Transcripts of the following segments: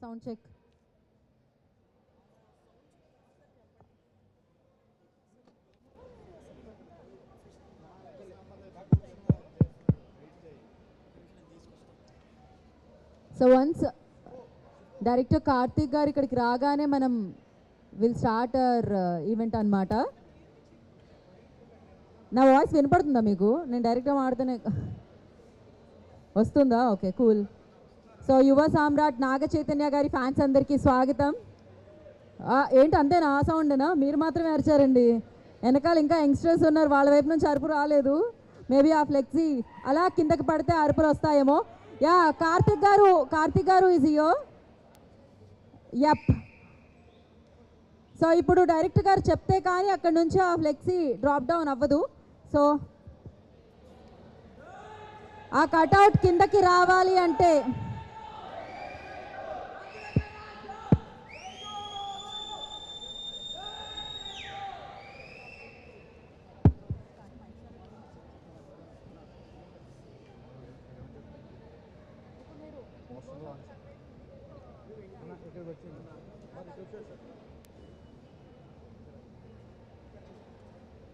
Sound check. So once director Karthik గారు ఇక్కడికి రాగానే మనం విల్ స్టార్ట్ అవర్ ఈవెంట్ అనమాట. నా వాయిస్ వినపడుతుందా మీకు? నేను డైరెక్ట్గా మాడుతూనే వస్తుందా? Okay, cool. సో యువ సామ్రాట్ నాగ చైతన్య గారి ఫ్యాన్స్ అందరికీ స్వాగతం. ఏంటి అంతేనా? ఆ సౌండేనా? మీరు మాత్రమే అరిచారండి. వెనకాల ఇంకా యంగ్స్టర్స్ ఉన్నారు, వాళ్ళ వైపు నుంచి అరుపు రాలేదు. మేబీ ఆ ఫ్లెక్సీ అలా కిందకి పడితే అరుపులు వస్తాయేమో. యా, కార్తిక్ గారు ఈజ్ యో. యప్. సో ఇప్పుడు డైరెక్టర్ గారు చెప్తే కానీ అక్కడ నుంచి ఆ ఫ్లెక్సీ డ్రాప్ డౌన్ అవ్వదు. సో ఆ కట్అవుట్ కిందకి రావాలి అంటే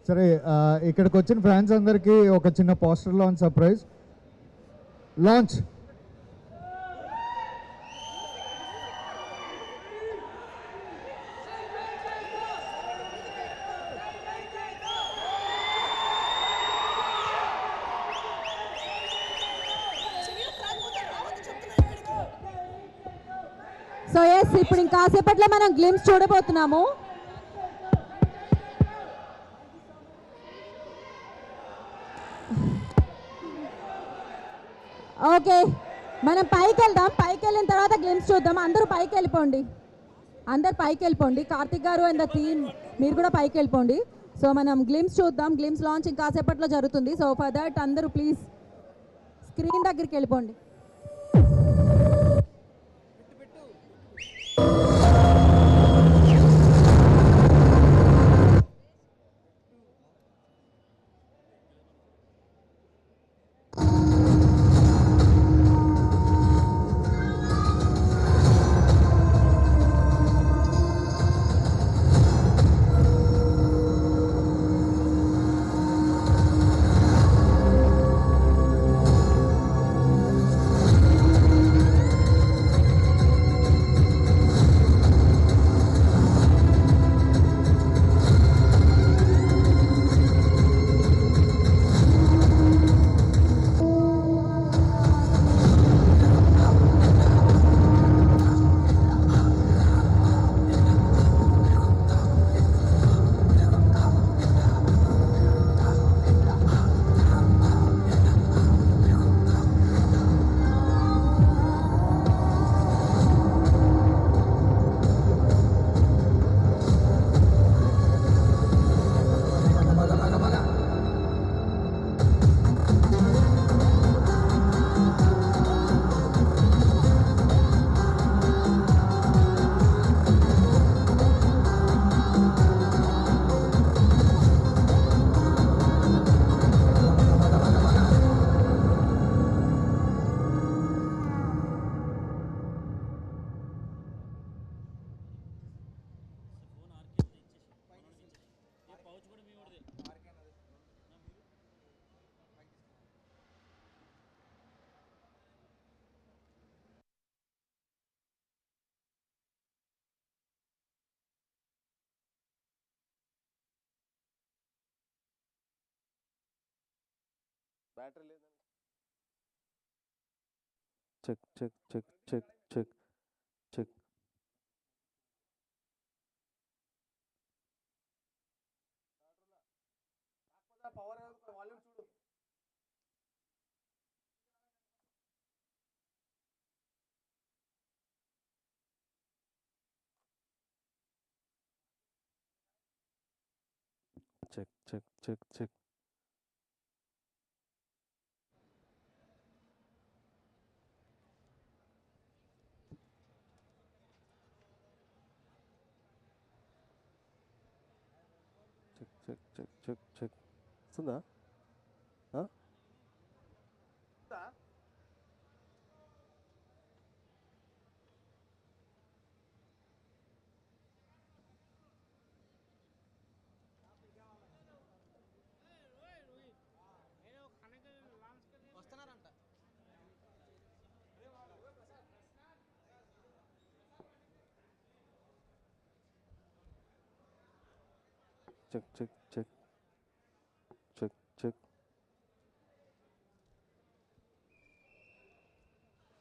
సరే, ఇక్కడికి వచ్చిన ఫ్యాన్స్ అందరికీ ఒక చిన్న poster launch surprise. Launch. So yes, ఇప్పుడు ఇంకాసేపట్లో మనం గ్లిమ్స్ చూడబోతున్నాము. ఓకే, మనం పైకి వెళ్దాం. పైకి వెళ్ళిన తర్వాత గ్లిమ్స్ చూద్దాం. అందరూ పైకి వెళ్ళిపోండి, కార్తిక్ గారు అండ్ ద టీమ్ మీరు కూడా పైకి వెళ్ళిపోండి. సో మనం గ్లిమ్స్ చూద్దాం. గ్లిమ్స్ లాంచ్ ఇంకాసేపట్లో జరుగుతుంది. సో ఫర్ దట్ అందరూ ప్లీజ్ స్క్రీన్ దగ్గరికి వెళ్ళిపోండి. బ్యాటరీ లేదని check check check check check check. Power volume చూడు. Check check check check. Check check check check check. వస్తుందా? check, check, check, check, check,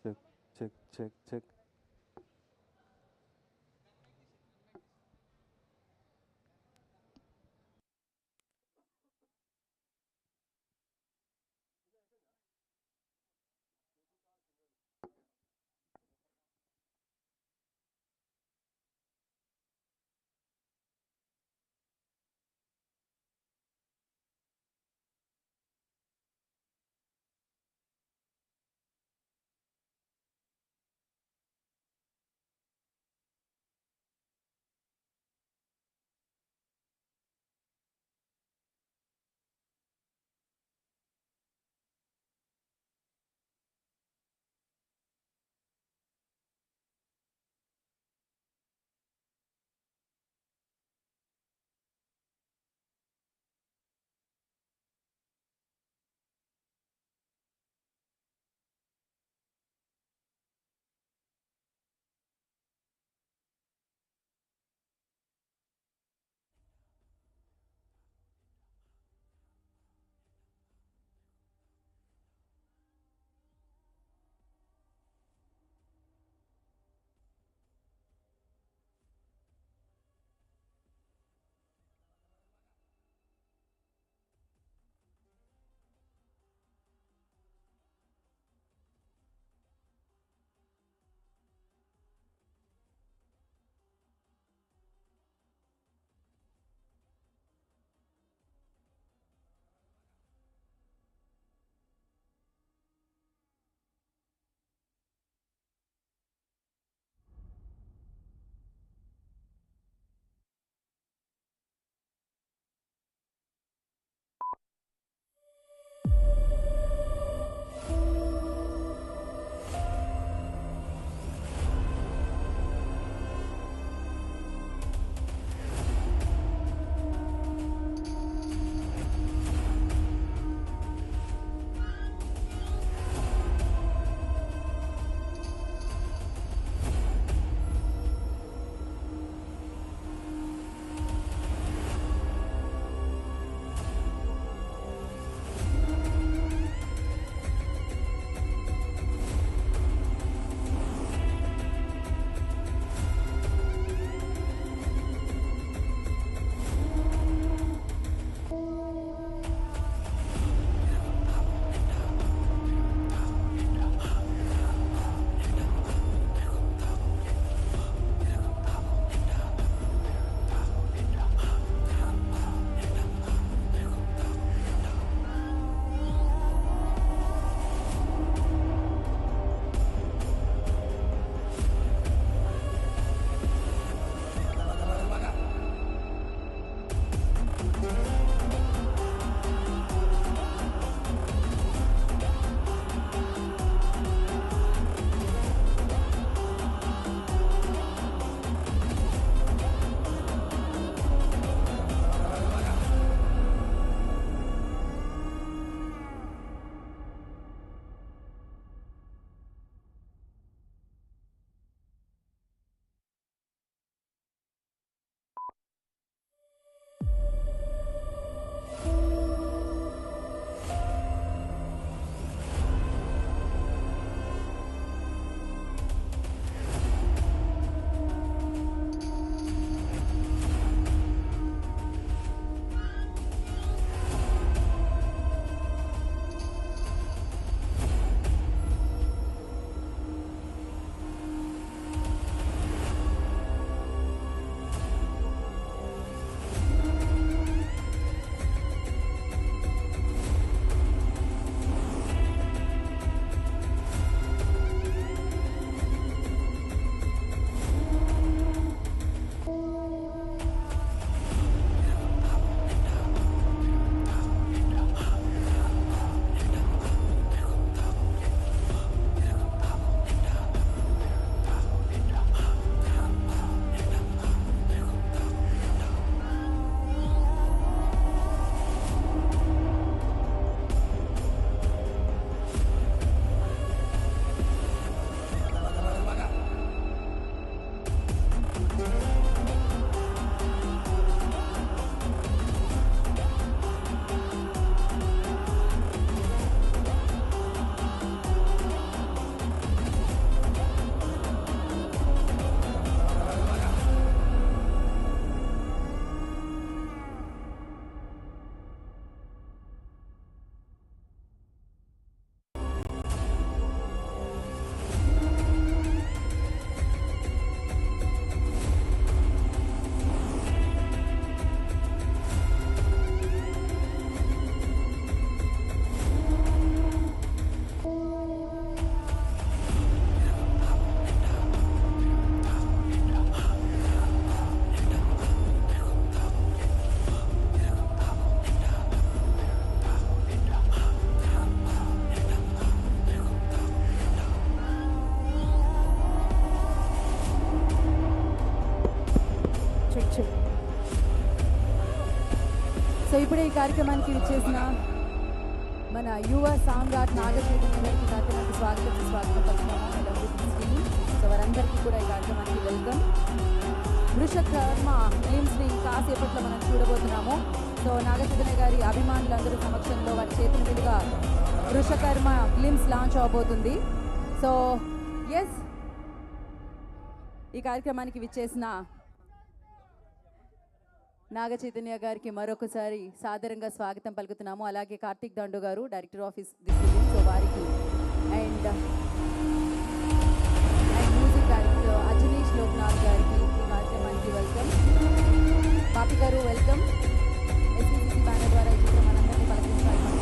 check, check, check, check. So ఇప్పుడే ఈ కార్యక్రమానికి విచ్చేసిన మన యువ సామ్రాట్ నాగ చైతన్య గారికి కార్యక్రమానికి స్వాగతం పలుకుతున్నాము. సో వారందరికీ కూడా ఈ కార్యక్రమానికి వెల్కమ్. వృషకర్మ ఫిలిమ్స్ని కాసేపట్లో మనం చూడబోతున్నాము. సో నాగ చైతన్య గారి అభిమానులందరూ సమక్షంలో వారి చేతుల మీదుగా వృషకర్మ ఫిలిమ్స్ లాంచ్ అవబోతుంది. సో ఎస్, ఈ కార్యక్రమానికి విచ్చేసిన నాగ చైతన్య గారికి మరొకసారి సాదరంగా స్వాగతం పలుకుతున్నాము. అలాగే కార్తిక్ దండు గారు, director of this film, so వారికి and music director Ajaneesh Loknath గారికి ఈ కార్యక్రమానికి వెల్కమ్. పాపి గారు వెల్కమ్. ఎస్విసిసి బ్యానర్ ద్వారా ఈ చిత్రం మనందరినీ పలకరించడానికి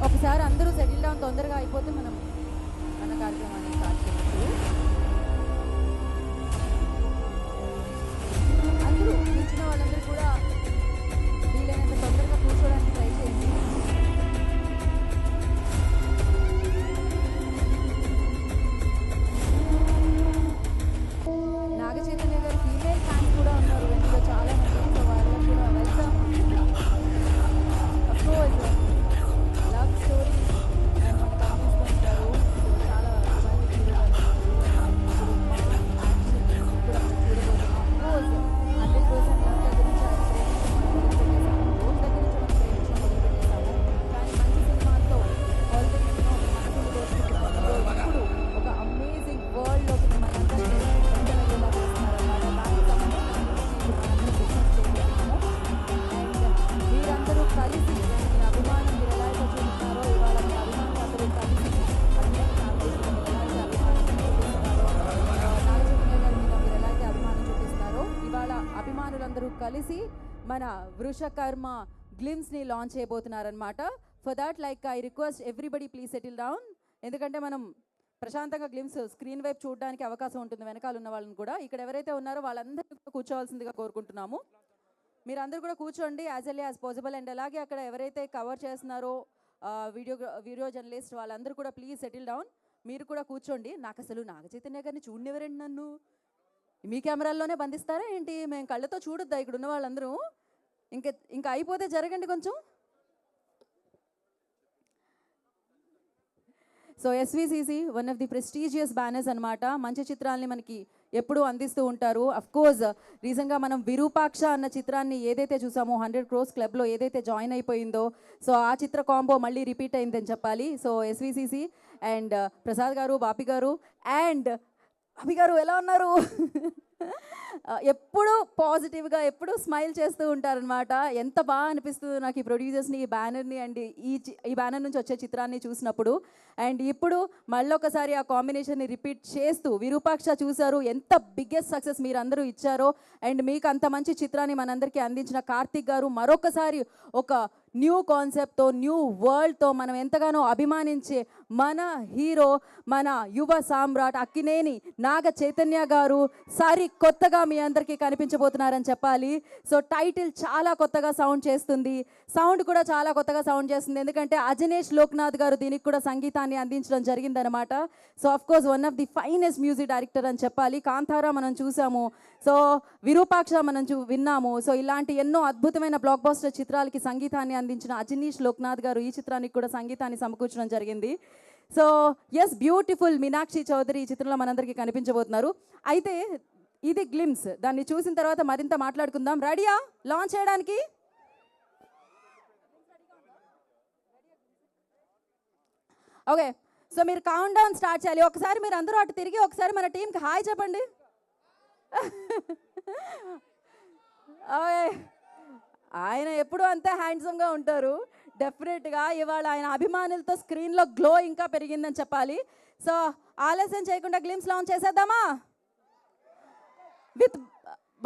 ఒకసారి అందరూ సెటిల్ డౌన్ తొందరగా అయిపోతే మనం మన కార్యక్రమాన్ని స్టార్ట్ చేయొచ్చు. అందరూ కూర్చున్న వాళ్ళందరూ కూడా వీలైనంత తొందరగా కూర్చోడానికి ట్రై చేయండి. నాగ చైతన్య గారి ఫీమేల్ ఫ్యాన్స్ కూడా ఉన్నారు వెనుక చాలా మంది. సో వాళ్ళకి కూడా welcome. Of course love story మనకు అందిస్తుంటారు. సో చాలా రొమాంటిక్ యాక్షన్ కూడా మనం చూడబోతున్నాం. అఫ్ కోర్స్ 100% లవ్ దగ్గర నుంచి ఆయన ప్రేమించడం మొదలుపెట్టేసాము, రోజు దగ్గర నుంచి మనం ప్రేమించడం మొదలుపెట్టేసాము. కానీ మంచి సినిమాతో ఆల్రెడీ మనసులు దోచుకుంటున్నాము. ఇప్పుడు ఒక అమేజింగ్ వరల్డ్లోకి మిమ్మల్ని అందరినీ ఎంటర్టైన్లా చేస్తున్నారన్నమాట. దానికి సంబంధించిన ఇప్పుడు మనందరం బిజినెస్ చేయబోతున్నాము. అండ్ మీరందరూ కలిసి మీ అభిమానం మీరు ఎలా అయితే చూపుతున్నారో, ఇవాళ మీ అభిమానులు అందరూ కలిసి అభిమానం ఎలా అయితే అభిమానం చూపిస్తున్నారో, నాగచైతన్య గారి మీద మీరు ఎలా అయితే అభిమానం చూపిస్తున్నారో, ఇవాళ అభిమానులందరూ కలిసి మన వృషకర్మ గ్లిమ్స్ని లాంచ్ చేయబోతున్నారనమాట. For that I request everybody please settle down. ఎందుకంటే మనం ప్రశాంతంగా గ్లిమ్స్ స్క్రీన్ వైపు చూడడానికి అవకాశం ఉంటుంది వెనకాల ఉన్న వాళ్ళని కూడా. ఇక్కడ ఎవరైతే ఉన్నారో వాళ్ళందరూ కూర్చోవాల్సిందిగా కోరుకుంటున్నాము. మీరందరూ కూడా కూర్చోండి as early as possible. And అలాగే అక్కడ ఎవరైతే కవర్ చేస్తున్నారో వీడియో జర్నలిస్ట్ వాళ్ళందరూ కూడా ప్లీజ్ సెటిల్ డౌన్. మీరు కూడా కూర్చోండి. నాకు అసలు నాగ చైతన్య గారిని చూడనివ్వరండి, నన్ను మీ కెమెరాల్లోనే బంధిస్తారా ఏంటి? మేము కళ్ళతో చూడొద్దా ఇక్కడ ఉన్న వాళ్ళందరూ? ఇంకా అయిపోతే జరగండి కొంచెం. So SVCC one of the prestigious banners అనమాట. మంచి చిత్రాలని మనకి ఎప్పుడూ అందిస్తూ ఉంటారు. అఫ్ కోర్స్ రీసెంట్గా మనం విరూపాక్ష అన్న చిత్రాన్ని ఏదైతే చూసామో 100 crores క్లబ్లో ఏదైతే జాయిన్ అయిపోయిందో, సో ఆ చిత్ర కాంబో మళ్ళీ రిపీట్ అయిందని చెప్పాలి. సో ఎస్విసిసి అండ్ ప్రసాద్ గారు, బాపి గారు అండ్ అభి గారు ఎలా ఉన్నారు? ఎప్పుడూ పాజిటివ్గా ఎప్పుడూ స్మైల్ చేస్తూ ఉంటారనమాట. ఎంత బాగా అనిపిస్తుంది నాకు ఈ ప్రొడ్యూసర్స్ని, ఈ బ్యానర్ని అండ్ ఈ బ్యానర్ నుంచి వచ్చే చిత్రాన్ని చూసినప్పుడు. అండ్ ఇప్పుడు మళ్ళొకసారి ఆ కాంబినేషన్ని రిపీట్ చేస్తూ విరూపాక్ష చూశారు, ఎంత బిగ్గెస్ట్ సక్సెస్ మీరు అందరూ ఇచ్చారో. అండ్ మీకు అంత మంచి చిత్రాన్ని మనందరికీ అందించిన కార్తిక్ గారు మరొకసారి ఒక న్యూ కాన్సెప్ట్తో, న్యూ వరల్డ్తో మనం ఎంతగానో అభిమానించే మన హీరో, మన యువ సామ్రాట్ అక్కినేని నాగ చైతన్య గారు కొత్తగా మీ అందరికీ కనిపించబోతున్నారని చెప్పాలి. సో టైటిల్ చాలా కొత్తగా సౌండ్ చేస్తుంది, సౌండ్ కూడా చాలా కొత్తగా సౌండ్ చేస్తుంది, ఎందుకంటే అజనేష్ లోక్నాథ్ గారు దీనికి కూడా సంగీతాన్ని అందించడం జరిగిందనమాట. So of course one of the finest music director అని చెప్పాలి. కాంతారా మనం చూసాము, సో విరూపాక్ష మనం విన్నాము. సో ఇలాంటి ఎన్నో అద్భుతమైన బ్లాక్ బస్టర్ చిత్రాలకి సంగీతాన్ని అందించిన అజనీష్ లోక్నాథ్ గారు ఈ చిత్రానికి కూడా సంగీతాన్ని సమకూర్చడం జరిగింది. So yes, beautiful Meenakshi Chaudhary ఈ చిత్రంలో మనందరికీ కనిపించబోతున్నారు. అయితే ఇది గ్లిమ్స్, దాన్ని చూసిన తర్వాత మరింత మాట్లాడుకుందాం. రెడీయా లాంచ్ చేయడానికి? ఓకే, సో మీరు కౌంట్ డౌన్ స్టార్ట్ చేయాలి. ఒకసారి మీరు అందరూ అటు తిరిగి ఒకసారి మన టీంకి హాయ్ చెప్పండి. ఓకే, ఆయన ఎప్పుడూ అంతే హ్యాండ్సమ్గా ఉంటారు. డెఫినెట్గా ఇవాళ ఆయన అభిమానులతో స్క్రీన్లో గ్లో ఇంకా పెరిగిందని చెప్పాలి. సో ఆలస్యం చేయకుండా గ్లిమ్స్ లాంచ్ చేసేద్దామా? విత్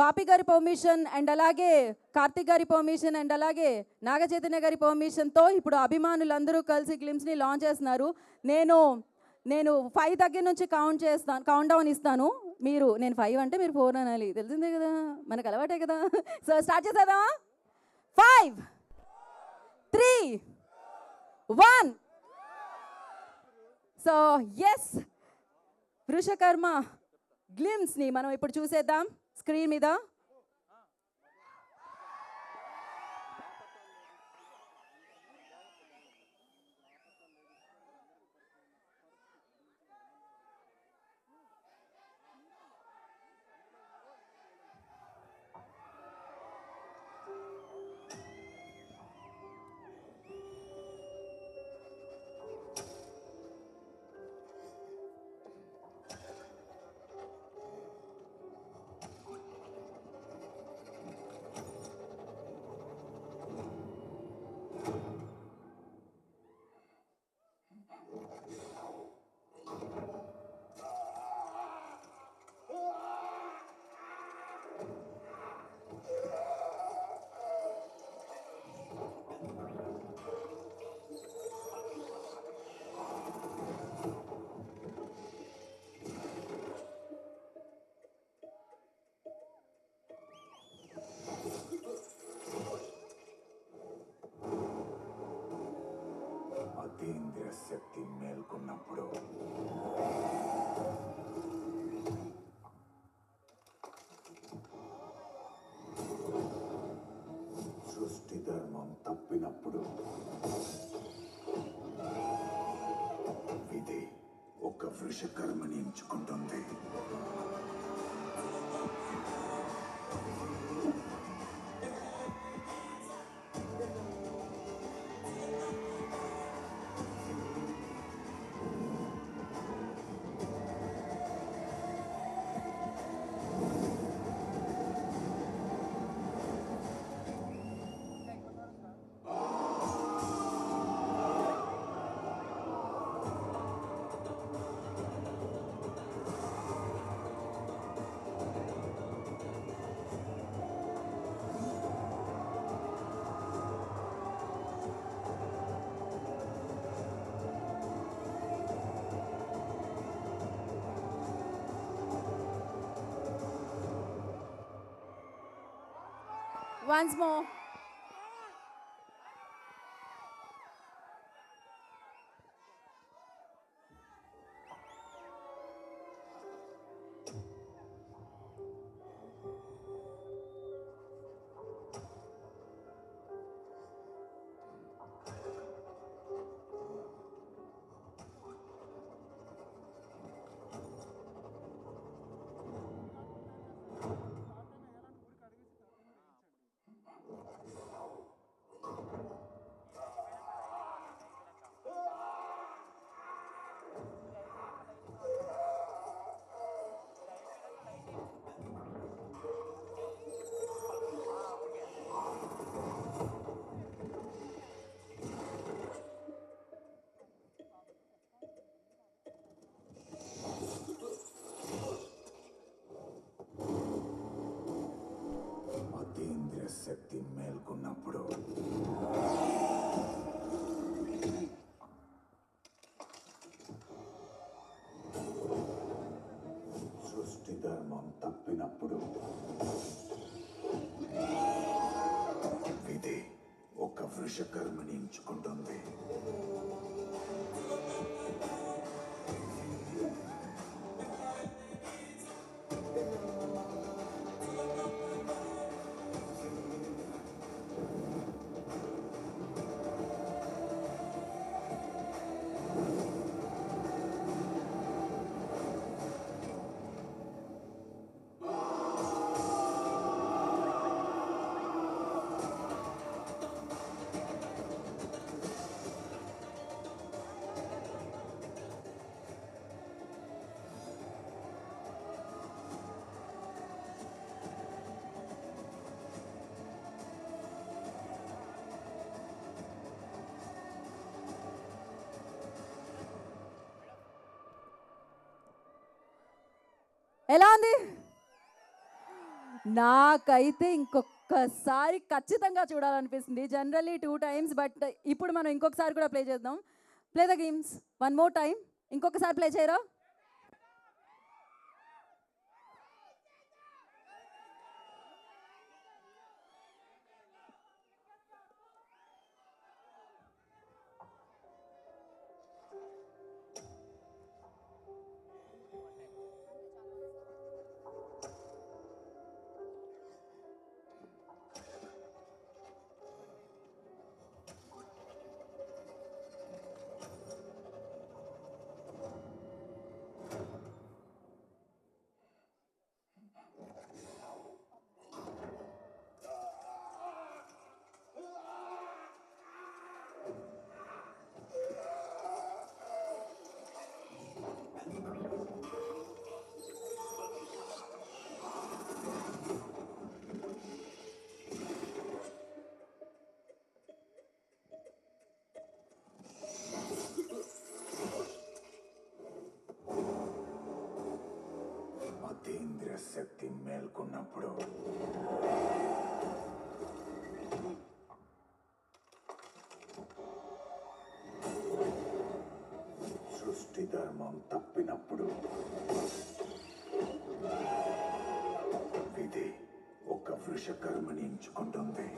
బాపి గారి పర్మిషన్ అండ్ అలాగే కార్తిక్ గారి పర్మిషన్ అండ్ అలాగే నాగ చైతన్య గారి పర్మిషన్తో ఇప్పుడు అభిమానులందరూ కలిసి గ్లిమ్స్ని లాంచ్ చేస్తున్నారు. నేను 5 దగ్గర నుంచి కౌంట్ డౌన్ ఇస్తాను. నేను 5 అంటే మీరు 4 అనాలి, తెలిసిందే కదా, మనకు అలవాటే కదా. సో స్టార్ట్ చేసేద్దామా? 5, 3, 1. సో ఎస్, వృషకర్మ గ్లిమ్స్ని మనం ఇప్పుడు చూసేద్దాం స్క్రీన్ మీద. అతీంద్రియ శక్తి మేల్కొన్నప్పుడు సృష్టి ధర్మం తప్పినప్పుడు విధి ఒక వృషకర్మని ఎంచుకుంటుంది. Once more. శక్తి మేల్కొన్నప్పుడు సృష్టి ధర్మం తప్పినప్పుడు విధి ఒక వృషకర్మని ఎంచుకుంటుంది. ఎలా ఉంది? నాకైతే ఇంకొకసారి ఖచ్చితంగా చూడాలనిపిస్తుంది. జనరల్లీ 2 times, బట్ ఇప్పుడు మనం ఇంకొకసారి కూడా ప్లే చేద్దాం. Play the games 1 more time. ఇంకొకసారి ప్లే చేయరా? అతీంద్రియ శక్తి మేల్కొన్నప్పుడు సృష్టి ధర్మం తప్పినప్పుడు విధి ఒక వృషకర్మని ఎంచుకుంటుంది.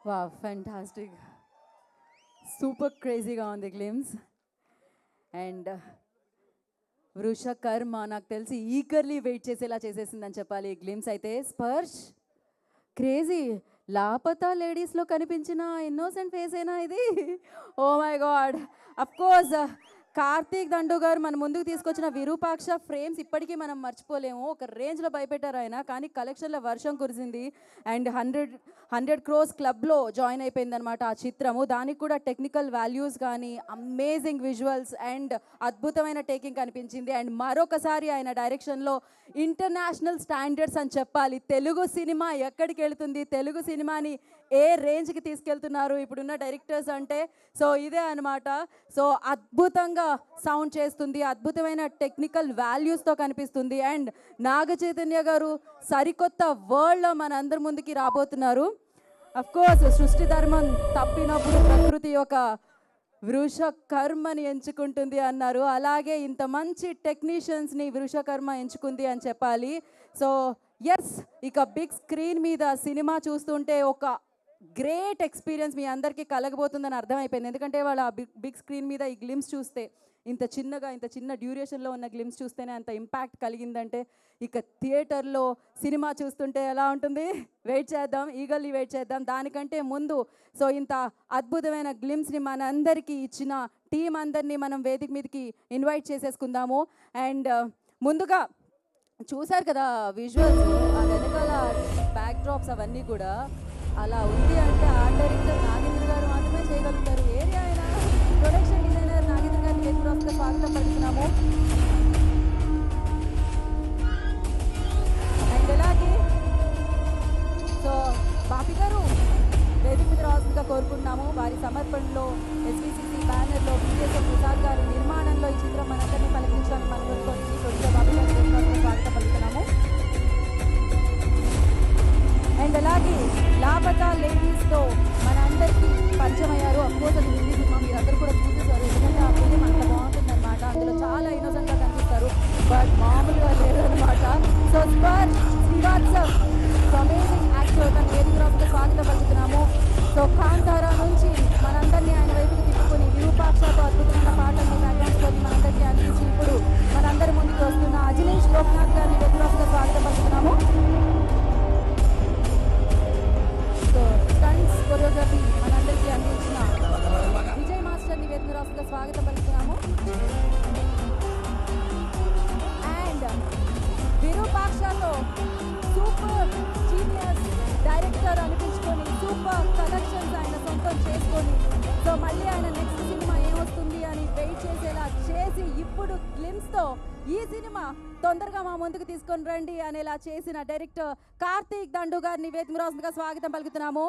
వావ్, ఫ్యాంటాస్టిక్, సూపర్ క్రేజీగా ఉంది గ్లిమ్స్. అండ్ వృషకర్మ నాకు తెలిసి ఈగర్లీ వెయిట్ చేసేలా చేసేసిందని చెప్పాలి. గ్లిమ్స్ అయితే స్పర్శ్ క్రేజీ. లాపతా లేడీస్లో కనిపించిన ఇన్నోసెంట్ ఫేస్ ఏనా ఇది? Oh my God. Of course Karthik Dandu గారు మన ముందుకు తీసుకొచ్చిన విరూపాక్ష ఫ్రేమ్స్ ఇప్పటికీ మనం మర్చిపోలేము. ఒక రేంజ్లో భయపెట్టారు ఆయన, కానీ కలెక్షన్లో వర్షం కురిసింది. అండ్ 100 crores క్లబ్లో జాయిన్ అయిపోయింది అనమాట ఆ చిత్రము. దానికి కూడా టెక్నికల్ వాల్యూస్ కానీ అమేజింగ్ విజువల్స్ అండ్ అద్భుతమైన టేకింగ్ కనిపించింది. అండ్ మరొకసారి ఆయన డైరెక్షన్లో ఇంటర్నేషనల్ స్టాండర్డ్స్ అని చెప్పాలి. తెలుగు సినిమా ఎక్కడికి వెళుతుంది, తెలుగు సినిమాని ఏ రేంజ్కి తీసుకెళ్తున్నారు ఇప్పుడున్న డైరెక్టర్స్ అంటే, సో ఇదే అనమాట. సో అద్భుతంగా సౌండ్ చేస్తుంది, అద్భుతమైన టెక్నికల్ వాల్యూస్తో కనిపిస్తుంది. అండ్ నాగ చైతన్య గారు సరికొత్త వరల్డ్లో మన అందరి ముందుకి రాబోతున్నారు. అఫ్ కోర్స్ సృష్టి ధర్మం తప్పినప్పుడు ప్రకృతి ఒక వృషకర్మని ఎంచుకుంటుంది అన్నారు. అలాగే ఇంత మంచి టెక్నీషియన్స్ని వృషకర్మ ఎంచుకుంది అని చెప్పాలి. సో ఎస్, ఇక బిగ్ స్క్రీన్ మీద సినిమా చూస్తుంటే ఒక గ్రేట్ ఎక్స్పీరియన్స్ మీ అందరికీ కలగబోతుందని అర్థమైపోయింది. ఎందుకంటే వాళ్ళ బిగ్ స్క్రీన్ మీద ఈ గ్లిమ్స్ చూస్తే, ఇంత చిన్న డ్యూరేషన్లో ఉన్న గ్లిమ్స్ చూస్తేనే అంత ఇంపాక్ట్ కలిగిందంటే, ఇక థియేటర్లో సినిమా చూస్తుంటే ఎలా ఉంటుంది? వెయిట్ చేద్దాం, ఈగల్లీ వెయిట్ చేద్దాం. దానికంటే ముందు సో ఇంత అద్భుతమైన గ్లిమ్స్ని మనందరికీ ఇచ్చిన టీం అందరినీ మనం వేదిక మీదకి ఇన్వైట్ చేసేసుకుందాము. అండ్ ముందుగా చూశారు కదా విజువల్స్, ఆ వెనకాల బ్యాక్ డ్రాప్స్ అవన్నీ కూడా అలా ఉంది అంటే ఆర్ట్ డైరెక్టర్ నాగేంద్ర గారు మాత్రమే చేయగలుగుతారు. ఏరియా అయినా ప్రొడక్షన్ డిజైనర్ నాగేంద్ర గారిని వేదికగా స్వాగతం పలుకుతున్నాము. అండ్ అలాగే సో బాపి గారు వేదిక మీద రావాల్సిందిగా కోరుకుంటున్నాము. వారి సమర్పణలో ఎస్విసిసి బ్యానర్లో బీజేపీ ప్రసాద్ గారి నిర్మాణంలో ఈ చిత్రం మనందరినీ పలికించడానికి మన ముందుకు వచ్చింది. ప్రొడ్యూసర్ బాపి గారి వేదికగా స్వాగతం పలుకుతున్నాము. అండ్ అలాగే లాపతా లేడీస్తో మన అందరికీ పరిచయం అయ్యారు. అఫ్కోర్స్ అది హిందీ సినిమా, మీరందరూ కూడా చూసేసారు. ఎందుకంటే ఆ ఫిలిం అంత బాగుంటుంది అనమాట. అందులో చాలా ఇన్నోసెంట్గా కనిపిస్తారు, బట్ మామూలుగా లేదు అనమాట. So spur Srivastav amazing actor తన వేదికగా స్వాగతం పలుకుతున్నాము. సో కాంతారా నుంచి మనందరినీ ఆయన వైపుకి తిప్పుకొని విరూపాక్షతో అద్భుతమైన పాటల్ని బ్యాక్గ్రౌండ్స్లోకి మనందరికీ అందించి ఇప్పుడు మనందరి ముందుకు వస్తున్న అజినేష్ లోక్నాథ్ గారిని వేదికగా స్వాగతం పలుకుతున్నాము. సో స్టంట్స్ కొరియోగ్రఫీ మనందరికీ అందించిన విజయ్ మాస్టర్ని వేదికగా స్వాగతం పలుకుతున్నాము. అండ్ విరూపాక్షతో సూపర్ జీనియస్ డైరెక్టర్ అనిపించుకొని సూపర్ కలెక్షన్స్ ఆయన సొంతం చేసుకొని సో మళ్ళీ ఆయన నెక్స్ట్ సినిమా ఏమొస్తుంది అని వెయిట్ చేసేలా చేసి ఇప్పుడు గ్లిమ్స్తో ఈ సినిమా తొందరగా మా ముందుకు తీసుకొని రండి అనేలా చేసిన డైరెక్టర్ కార్తీక్ దండు గారిని వేదికగా స్వాగతం పలుకుతున్నాము.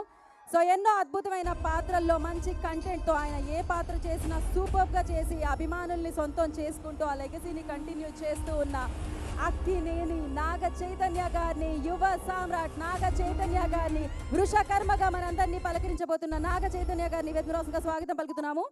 సో ఎన్నో అద్భుతమైన పాత్రల్లో మంచి కంటెంట్తో ఆయన ఏ పాత్ర చేసినా సూపర్గా చేసి అభిమానుల్ని సొంతం చేసుకుంటూ ఆ లెగసీని కంటిన్యూ చేస్తూ ఉన్న అక్కినేని నాగ చైతన్య గారిని, యువ సామ్రాట్ నాగ చైతన్య గారిని, వృషకర్మగా మనందరినీ పలకరించబోతున్న నాగ చైతన్య గారిని వేదికగా స్వాగతం పలుకుతున్నాము.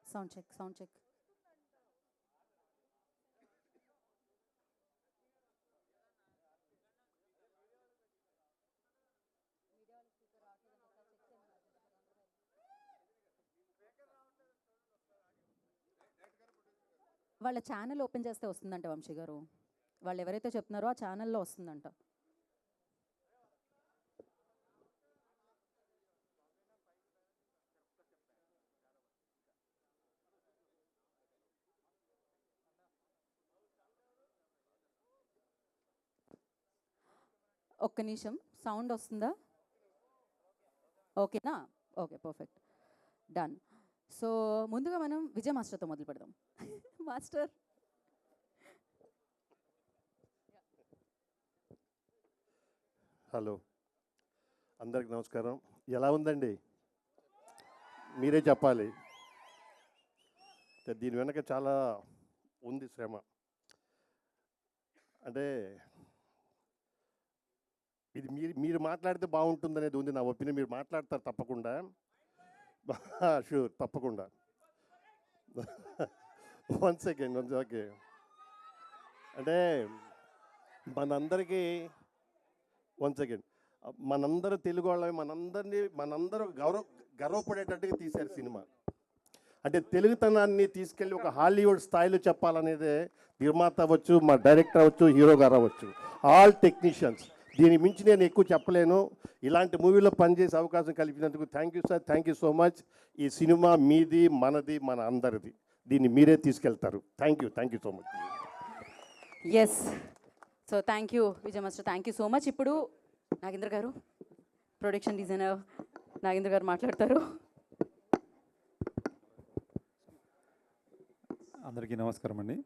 Sound check. వాళ్ళ ఛానల్ ఓపెన్ చేస్తే వస్తుందంట వంశీ గారు. వాళ్ళు ఎవరైతే చెప్తున్నారో ఆ ఛానల్లో వస్తుందంట. ఒక్క నిమిషం, సౌండ్ వస్తుందా? ఓకేనా? Okay, perfect, done. సో ముందుగా మనం విజయ్ మాస్టర్తో మొదలు పెడదాం. మాస్టర్. హలో, అందరికి నమస్కారం. ఎలా ఉందండి? మీరే చెప్పాలి. దీని వెనక చాలా ఉంది శ్రమ. అంటే ఇది మీరు మాట్లాడితే బాగుంటుంది అనేది ఉంది నా ఒపీనియన్. మీరు మాట్లాడతారు తప్పకుండా. షూర్, తప్పకుండా. 1 సెకండ్ ఓకే. అంటే మనందరికీ 1 సెకండ్, మనందరూ తెలుగు వాళ్ళమే, మనందరూ గర్వపడేటట్టుగా తీశారు సినిమా. అంటే తెలుగుతనాన్ని తీసుకెళ్ళి ఒక హాలీవుడ్ స్థాయిలో చెప్పాలనేదే నిర్మాత అవ్వచ్చు, మా డైరెక్టర్ అవ్వచ్చు, హీరో గారు అవ్వచ్చు, ఆల్ టెక్నీషియన్స్. దీని మించి నేను ఎక్కువ చెప్పలేను. ఇలాంటి మూవీలో పనిచేసే అవకాశం కల్పించినందుకు thank you sir, thank you so much. ఈ సినిమా మీది, మనది, మన అందరిది. దీన్ని మీరే తీసుకెళ్తారు. Thank you so much. Yes, so thank you Vijay master, thank you so much. ఇప్పుడు నాగేంద్ర గారు, ప్రొడక్షన్ డిజైనర్ నాగేంద్ర గారు మాట్లాడతారు. అందరికీ నమస్కారం అండి.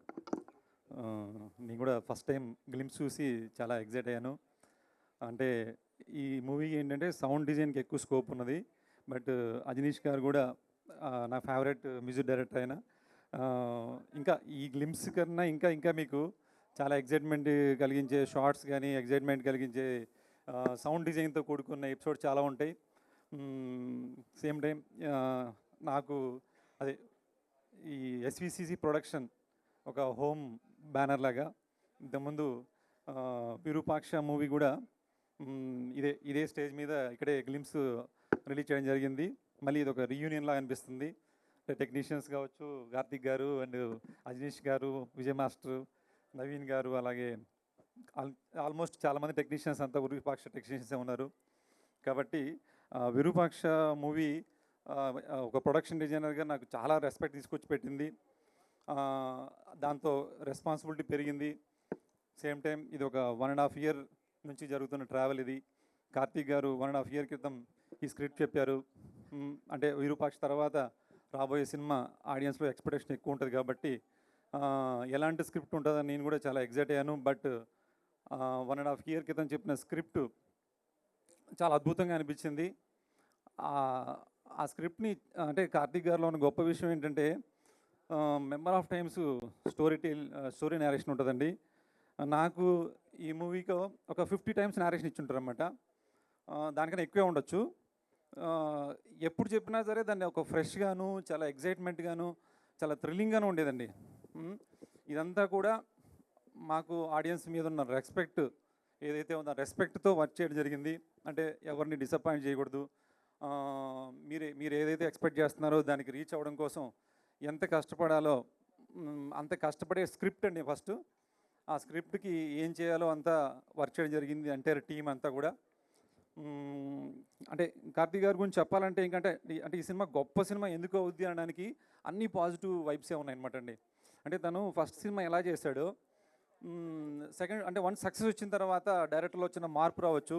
నేను కూడా ఫస్ట్ టైం గ్లిమ్స్ చూసి చాలా ఎగ్జైట్ అయ్యాను. అంటే ఈ మూవీకి ఏంటంటే సౌండ్ డిజైన్కి ఎక్కువ స్కోప్ ఉన్నది. బట్ అజనీష్ గారు కూడా నా ఫేవరెట్ మ్యూజిక్ డైరెక్టర్ అయినా ఇంకా ఈ గ్లిమ్స్ కన్నా ఇంకా మీకు చాలా ఎగ్జైట్మెంట్ కలిగించే షార్ట్స్ కానీ, ఎగ్జైట్మెంట్ కలిగించే సౌండ్ డిజైన్తో కూడుకున్న ఎపిసోడ్ చాలా ఉంటాయి. సేమ్ టైం నాకు అదే ఈ ఎస్విసిసి ప్రొడక్షన్ ఒక హోమ్ బ్యానర్ లాగా. ఇంతకుముందు విరూపాక్ష మూవీ కూడా ఇదే స్టేజ్ మీద ఇక్కడే గ్లిమ్స్ రిలీజ్ చేయడం జరిగింది. మళ్ళీ ఇది ఒక రీయూనియన్ లాగా అనిపిస్తుంది. టెక్నీషియన్స్ కావచ్చు, కార్తిక్ గారు అండ్ అజనీష్ గారు, విజయ్ మాస్టర్, నవీన్ గారు, అలాగే ఆల్మోస్ట్ చాలామంది టెక్నీషియన్స్ అంతా విరూపాక్ష టెక్నీషియన్సే ఉన్నారు. కాబట్టి విరూపాక్ష మూవీ ఒక ప్రొడక్షన్ డిజైనర్గా నాకు చాలా రెస్పెక్ట్ తీసుకొచ్చి పెట్టింది. దాంతో రెస్పాన్సిబిలిటీ పెరిగింది. సేమ్ టైం ఇది ఒక 1.5 ఇయర్ నుంచి జరుగుతున్న ట్రావెల్ ఇది. కార్తీక్ గారు 1.5 ఇయర్ క్రితం ఈ స్క్రిప్ట్ చెప్పారు. అంటే విరూపాక్ష తర్వాత రాబోయే సినిమా ఆడియన్స్లో ఎక్స్పెక్టేషన్ ఎక్కువ ఉంటుంది కాబట్టి ఎలాంటి స్క్రిప్ట్ ఉంటుందని నేను కూడా చాలా ఎగ్జైట్ అయ్యాను. బట్ 1.5 ఇయర్ క్రితం చెప్పిన స్క్రిప్ట్ చాలా అద్భుతంగా అనిపించింది. ఆ స్క్రిప్ట్ని అంటే కార్తీక్ గారిలో ఉన్న గొప్ప విషయం ఏంటంటే member of times story narration ఉంటుందండి. నాకు ఈ మూవీకి ఒక 50 టైమ్స్ నేరేషన్ ఇచ్చుంటారు అన్నమాట. దానికన్నా ఎక్కువే ఉండొచ్చు. ఎప్పుడు చెప్పినా సరే దాన్ని ఒక ఫ్రెష్గాను, చాలా ఎగ్జైట్మెంట్గాను, చాలా థ్రిల్లింగ్గాను ఉండేదండి. ఇదంతా కూడా మాకు ఆడియన్స్ మీద ఉన్న రెస్పెక్ట్ ఏదైతే ఉందో రెస్పెక్ట్తో వర్క్ చేయడం జరిగింది. అంటే ఎవరిని డిసప్పాయింట్ చేయకూడదు. మీరు ఏదైతే ఎక్స్పెక్ట్ చేస్తున్నారో దానికి రీచ్ అవ్వడం కోసం ఎంత కష్టపడాలో అంత కష్టపడే స్క్రిప్ట్ అండి. ఫస్ట్ ఆ స్క్రిప్ట్కి ఏం చేయాలో అంతా వర్క్ చేయడం జరిగింది. అంటే టీం అంతా కూడా. అంటే కార్తీక్ గారి గురించి చెప్పాలంటే ఏంటంటే అంటే ఈ సినిమా గొప్ప సినిమా ఎందుకు అవుద్ది అనడానికి అన్ని పాజిటివ్ వైబ్సే ఉన్నాయన్నమాట అండి. అంటే తను ఫస్ట్ సినిమా ఎలా చేశాడో సెకండ్ అంటే వన్ సక్సెస్ వచ్చిన తర్వాత డైరెక్టర్లో వచ్చిన మార్పు రావచ్చు,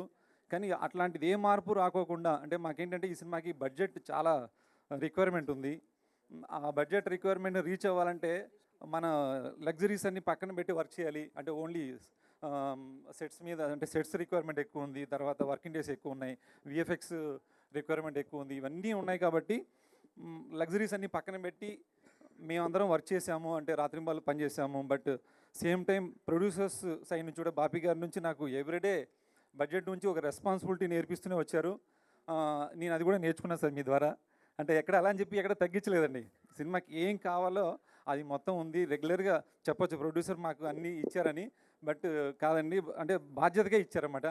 కానీ అట్లాంటిది ఏ మార్పు రాకోకుండా అంటే మాకేంటంటే ఈ సినిమాకి బడ్జెట్ చాలా రిక్వైర్మెంట్ ఉంది. ఆ బడ్జెట్ రిక్వైర్మెంట్ రీచ్ అవ్వాలంటే మన లగ్జరీస్ అన్ని పక్కన పెట్టి వర్క్ చేయాలి. అంటే ఓన్లీ సెట్స్ మీద అంటే సెట్స్ రిక్వైర్మెంట్ ఎక్కువ ఉంది, తర్వాత వర్కింగ్ డేస్ ఎక్కువ ఉన్నాయి, విఎఫ్ఎక్స్ రిక్వైర్మెంట్ ఎక్కువ ఉంది, ఇవన్నీ ఉన్నాయి. కాబట్టి లగ్జరీస్ అన్ని పక్కన పెట్టి మేమందరం వర్క్ చేసాము, అంటే రాత్రింబాలు పనిచేసాము. But same time producers side నుంచి కూడా బాపీ గారి నుంచి నాకు ఎవ్రీడే బడ్జెట్ నుంచి ఒక రెస్పాన్సిబిలిటీ నేర్పిస్తూనే వచ్చారు. నేను అది కూడా నేర్చుకున్నాను సార్ మీ ద్వారా. అంటే ఎక్కడ అలా అని చెప్పి ఎక్కడ తగ్గించలేదండి. సినిమాకి ఏం కావాలో అది మొత్తం ఉంది. రెగ్యులర్గా చెప్పొచ్చు ప్రొడ్యూసర్ మాకు అన్నీ ఇచ్చారని, బట్ కాదండి, అంటే బాధ్యతగా ఇచ్చారన్నమాట.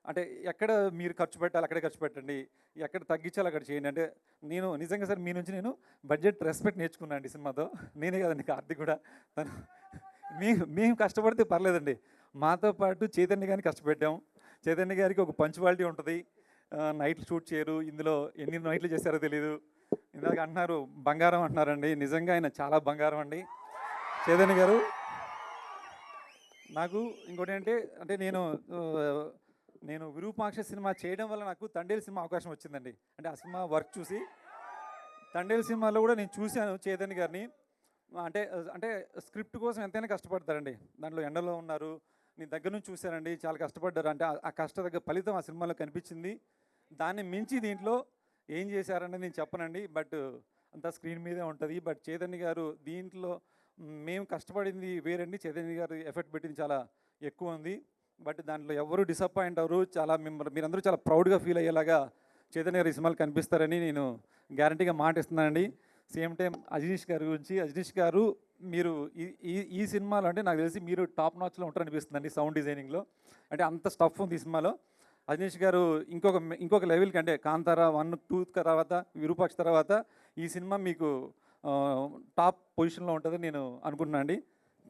అంటే ఎక్కడ మీరు ఖర్చు పెట్టాలి అక్కడే ఖర్చు పెట్టండి, ఎక్కడ తగ్గించాలి అక్కడ చేయండి. అంటే నేను నిజంగా సార్ మీ నుంచి నేను బడ్జెట్ రెస్పెక్ట్ నేర్చుకున్నాను అండి సినిమాతో. నేనే కదండి కార్తీక్ కూడా. తను మేము కష్టపడితే పర్లేదండి, మాతో పాటు చైతన్య గారిని కష్టపెట్టాం. చైతన్య గారికి ఒక పంచువాలిటీ ఉంటుంది, నైట్లు షూట్ చేయరు. ఇందులో ఎన్ని నైట్లు చేశారో తెలియదు. ఇందాక అంటున్నారు బంగారం అంటున్నారండి, నిజంగా ఆయన చాలా బంగారం అండి చైతన్య గారు. నాకు ఇంకోటి ఏంటంటే అంటే నేను విరూపాక్ష సినిమా చేయడం వల్ల నాకు తండేలు సినిమా అవకాశం వచ్చిందండి. అంటే ఆ సినిమా వర్క్ చూసి తండేలు సినిమాలో కూడా నేను చూశాను చైతన్య గారిని. అంటే స్క్రిప్ట్ కోసం ఎంతైనా కష్టపడతారండి. దాంట్లో ఎండలో ఉన్నారు, నేను దగ్గర నుంచి చూశానండి, చాలా కష్టపడ్డారు. అంటే ఆ కష్ట దగ్గర ఫలితం ఆ సినిమాలో కనిపించింది. దాన్ని మించి దీంట్లో ఏం చేశారనేది నేను చెప్పనండి. బట్ అంతా స్క్రీన్ మీదే ఉంటుంది. బట్ చైతన్య గారు దీంట్లో మేము కష్టపడింది వేరండి, చైతన్య గారు ఎఫర్ట్ పెట్టింది చాలా ఎక్కువ ఉంది. బట్ దాంట్లో ఎవరు డిసప్పాయింట్ అవ్వరు. చాలా మీరందరూ చాలా ప్రౌడ్గా ఫీల్ అయ్యేలాగా చైతన్య గారు ఈ సినిమాలు కనిపిస్తారని నేను గ్యారంటీగా మాట ఇస్తున్నానండి. సేమ్ టైం అజనీష్ గారి గురించి, అజనీష్ గారు మీరు ఈ సినిమాలో అంటే నాకు తెలిసి మీరు టాప్ నాచ్లో ఉంటారనిపిస్తుందండి సౌండ్ డిజైనింగ్లో. అంటే అంత స్టఫ్ ఉంది ఈ సినిమాలో. అజనీష్ గారు ఇంకొక లెవెల్కి, అంటే కాంతారా 1, 2 తర్వాత విరూపాక్ష తర్వాత ఈ సినిమా మీకు టాప్ పొజిషన్లో ఉంటుందని నేను అనుకుంటున్నాను అండి.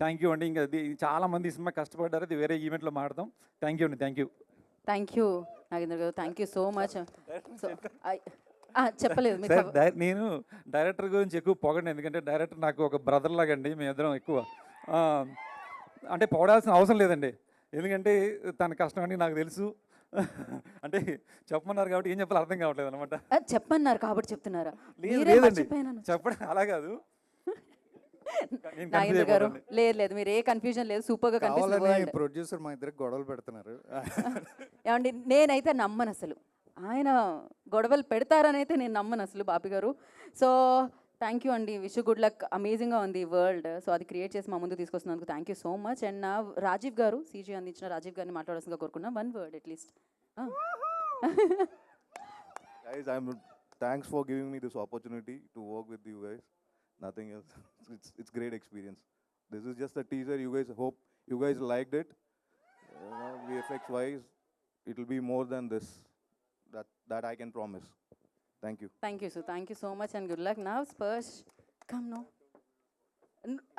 థ్యాంక్ యూ అండి. ఇంకా చాలామంది ఈ సినిమా కష్టపడ్డారు, అది వేరే ఈవెంట్లో మాట్లాడదాం. థ్యాంక్ యూ అండి. థ్యాంక్ యూ నాగేంద్ర గారు, thank you so much. So చెప్పలేదు మీరు. సార్ నేను డైరెక్టర్ గురించి ఎక్కువ పొగండి, ఎందుకంటే డైరెక్టర్ నాకు ఒక బ్రదర్ లాగా అండి. మేమిద్దరం ఎక్కువ అంటే పొగడాల్సిన అవసరం లేదండి, ఎందుకంటే తన కష్టం అని నాకు తెలుసు. అంటే చెప్పమన్నారు కాబట్టి ఏం చెప్పాలో అర్థం కావట్లేదు అనమాట. చెప్పన్నారు కాబట్టి చెప్తున్నారా? లేదండి చెప్పడం అలా కాదు. నాగేంద్ర గారు లేదు, మీరు ఏ కన్ఫ్యూజన్ లేదు, సూపర్గా కనిపిస్తుంది. ప్రొడ్యూసర్ మా ఇద్దరికి గొడవలు పెడుతున్నారు. ఏమండి, నేనైతే నమ్మను అసలు, ఆయన గొడవలు పెడతారని అయితే నేను నమ్మను అసలు బాపి గారు. సో థ్యాంక్ యూ అండి, విష్ గుడ్ లక్. అమేజింగ్గా ఉంది వరల్డ్. సో అది క్రియేట్ చేసి మా ముందు తీసుకొస్తున్నందుకు thank you so much. And నా రాజీవ్ గారు, సీజీ అందించిన రాజీవ్ గారిని మాట్లాడాల్సిందిగా కోరుకున్నా. 1 word at least. Guys, thanks for giving me this opportunity to work with you guys. Nothing else. It's great experience. This is just a teaser. You guys, hope you guys liked it. VFX wise, it will be more than this. That I can promise. Thank you. Thank you, sir. Thank you so much and good luck. Now, Spursh, come no.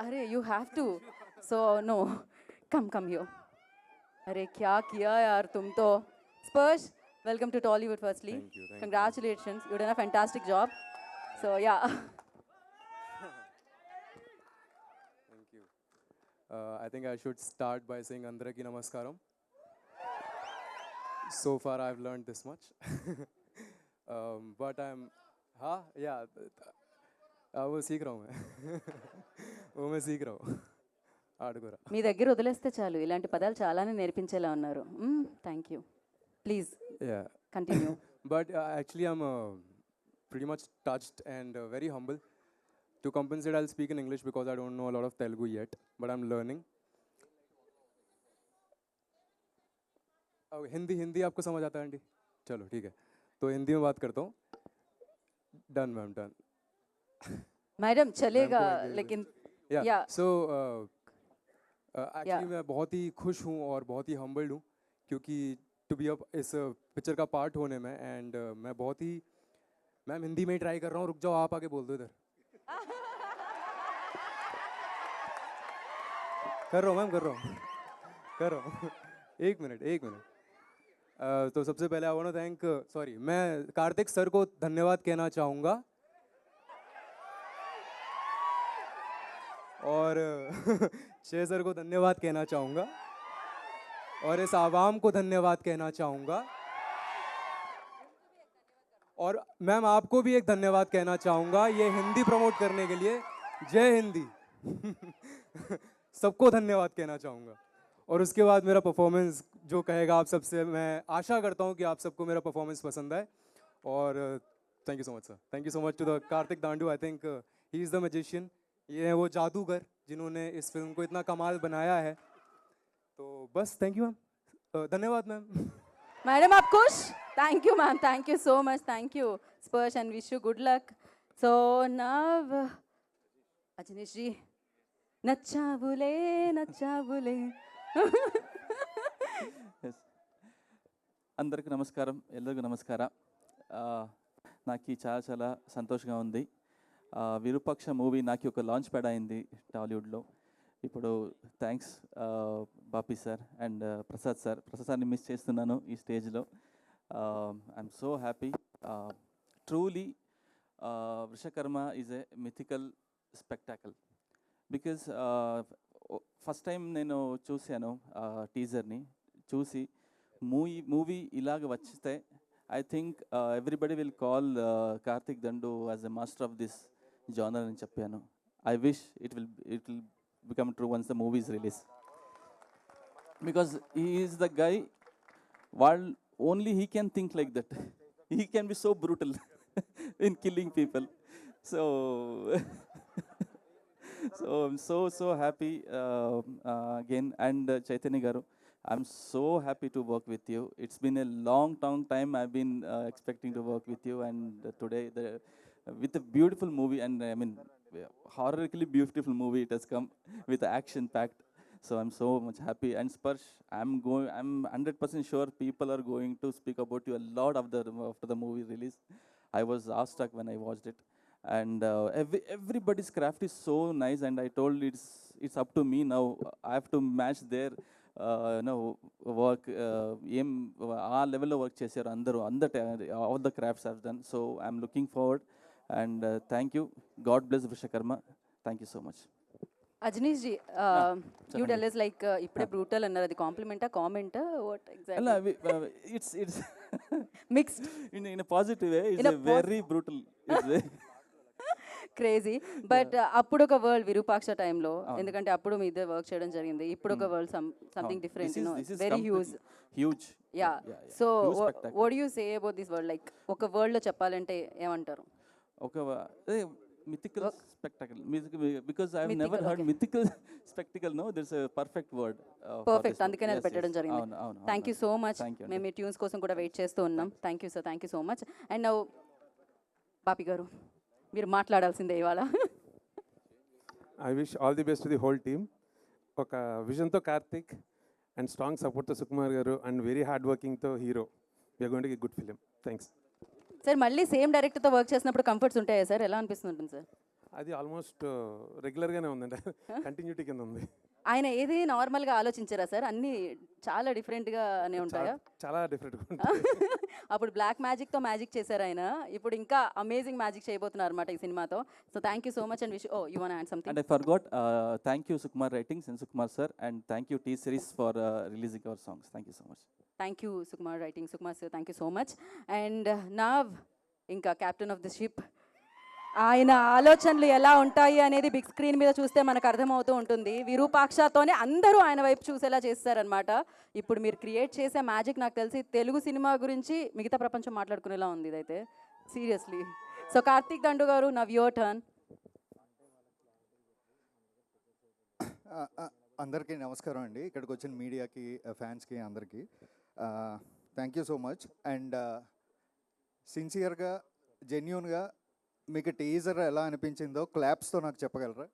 Arey, you have to. So no, come here. Arey, kya kiya yaar tum to. Spursh, welcome to Tollywood firstly. Thank you. Congratulations. You done a fantastic job. So yeah. Thank you. I think I should start by saying Andraki Namaskaram. So far I've learned this much. But वो सीख रहा हूँ मैं. वो मैं सीख रहा हूँ. ఆడుకోరా. మీ దగ్గర వదిలేస్తే చాలు, ఇలాంటి పదాలు చాలానే నేర్పించేలా ఉన్నారు. Thank you. Please continue. But actually I'm pretty much touched and very humble. To compensate, I'll speak in English because I don't know a lot of Telugu yet, but I'm learning. Hindi आपको समझ आता है aunty? चलो ठीक है, तो हिंदी में बात करता हूँ. Done ma'am, done. मैडम चलेगा लेकिन या सो एक्चुअली मैं बहुत ही खुश हूँ और बहुत ही हम्बल्ड हूँ क्योंकि टू बी इस पिक्चर का पार्ट होने में. एंड मैं बहुत ही मैम हिंदी में ही ट्राई कर रहा हूँ. रुक जाओ, आप आगे बोल दो इधर. कर रहा हूँ मैम, कर रहा हूँ. एक मिनट. तो सबसे पहले आई वांट टू थैंक मैं कार्तिक सर को धन्यवाद कहना चाहूँगा और शेर सर को धन्यवाद कहना चाहूँगा और इस आवाम को धन्यवाद कहना चाहूँगा और मैम आपको भी एक धन्यवाद कहना चाहूँगा ये हिंदी प्रमोट करने के लिए. जय हिंदी. सबको धन्यवाद कहना चाहूँगा और उसके बाद मेरा परफॉर्मेंस जो कहेगा आप सबसे, मैं आशा करता हूँ कि आप सबको मेरा परफॉर्मेंस पसंद आए. और thank you so much sir. Thank you so much to the Karthik Dandu. I think he is the magician. ये हैं वो जादूगर जिन्होंने इस फिल्म को इतना कमाल बनाया है. तो बस थैंक यू मैम. धन्यवाद मैम. मैडम आप खुश? Thank you ma'am, thank you so much. Thank you Sparsh and wish you good luck. So now Ajaneesh ji, నచ్చావులే. అందరికీ నమస్కారం, ఎల్లరికీ నమస్కార. నాకు చాలా సంతోషంగా ఉంది. విరూపాక్ష మూవీ నాకు ఒక లాంచ్ ప్యాడ్ అయింది టాలీవుడ్లో. ఇప్పుడు thanks Bapi sir and Prasad సార్ని మిస్ చేస్తున్నాను ఈ స్టేజ్లో. I'm so happy. Truly Vrushakarma is a mythical spectacle. Because first time నేను చూశాను టీజర్ని. చూసి మూవీ ఇలాగ వచ్చితే I think everybody will call Karthik Dandu as a master of this genre అని చెప్పాను. I wish it will become true once the movie is release. Because he is the guy, only he can think like that. He can be so brutal in killing people. So, so I'm so happy again. And Chaitanya Garu, I'm so happy to work with you. It's been a long time I've been expecting to work with you, and today with a beautiful movie, and I mean horribly beautiful movie it has come with action packed. So I'm so much happy. And Sparsh, I'm 100% sure people are going to speak about you a lot after the movie release. I was awestruck when I watched it, and everybody's craft is so nice. And I told it's up to me now. I have to match their work. Aim ఆ లెవెల్లో work చేశారు అందరూ. All the crafts I've done. So I'm looking forward, and thank you. God bless Vrishakharma. Thank you so much. Ajaneesh ji you tell us like ఇప్పుడే brutal అన్నారు, అది కాంప్లిమెంటా కామెంటా what అలా exactly? it's mixed in a positive way. In It's a a very brutal. It's very crazy. But అప్పుడు ఒక world Virupaksha టైంలో, ఎందుకంటే అప్పుడు మీ ఇద్దరు వర్క్ చేయడం జరిగింది. ఇప్పుడు ఒక world something different, this is very huge. Yeah. So Huge spectacle. What you say about this world? Like ఒక వరల్డ్లో చెప్పాలంటే ఏమంటారు? ఒక mythical spectacle, because I've never Mythical, heard okay. mythical spectacle. No, there's a perfect word for perfect, this అందుకనే word. అది Yes, పెట్టడం yes. జరిగింది. అవును. Thank you so much. Thank you. మేము మీ ట్యూన్స్ కోసం కూడా వెయిట్ చేస్తూ ఉన్నాం. Thank you sir, thank you so much. And now Bapi garu, మీరు మాట్లాడాల్సిందే ఇవాళ. I wish all the best to the whole team. ఒక విజన్తో కార్తిక్ అండ్ స్ట్రాంగ్ సపోర్ట్తో Sukumar garu and very hard వర్కింగ్తో hero. We're going to get good film. Thanks. Sir మళ్ళీ same డైరెక్టర్తో work చేసినప్పుడు కంఫర్ట్స్ ఉంటాయా సార్? ఎలా అనిపిస్తుంది సార్? అది ఆల్మోస్ట్ రెగ్యులర్గానే ఉందండి, కంటిన్యూటీ కింద ఉంది. ఆయన ఏది నార్మల్గా ఆలోచించారా సార్? అన్నీ చాలా డిఫరెంట్గానే ఉంటాయా? చాలా డిఫరెంట్గా ఉంటుంది. అప్పుడు బ్లాక్ మ్యాజిక్తో మ్యాజిక్ చేశారు ఆయన, ఇప్పుడు ఇంకా అమేజింగ్ మ్యాజిక్ చేయబోతున్నారు అనమాట ఈ సినిమాతో. So thank you so much and wish. Oh you want add something? And I forgot, thank you Sukumar Writings and Sukumar sir, and thank you T-Series for releasing our songs. Thank you so much. Thank you Sukumar writing, Sukumar sir, thank you so much. And now ఇంకా captain of the ship, ఆయన ఆలోచనలు ఎలా ఉంటాయి అనేది big screen మీద చూస్తే మనకు అర్థమవుతూ ఉంటుంది. విరూపాక్షతోనే అందరూ ఆయన వైపు చూసేలా చేస్తారనమాట. ఇప్పుడు మీరు క్రియేట్ చేసే మ్యాజిక్ నాకు తెలిసి తెలుగు సినిమా గురించి మిగతా ప్రపంచం మాట్లాడుకునేలా ఉంది ఇదైతే, సీరియస్లీ. సో కార్తిక్ దండు గారు, నవ్ యువర్ టర్న్. అందరికీ నమస్కారం అండి, ఇక్కడికి వచ్చిన మీడియాకి, ఫ్యాన్స్కి, అందరికీ thank you so much. And సిన్సియర్గా, జెన్యూన్గా మీకు టీజర్ ఎలా అనిపించిందో క్లాప్స్తో నాకు చెప్పగలరా?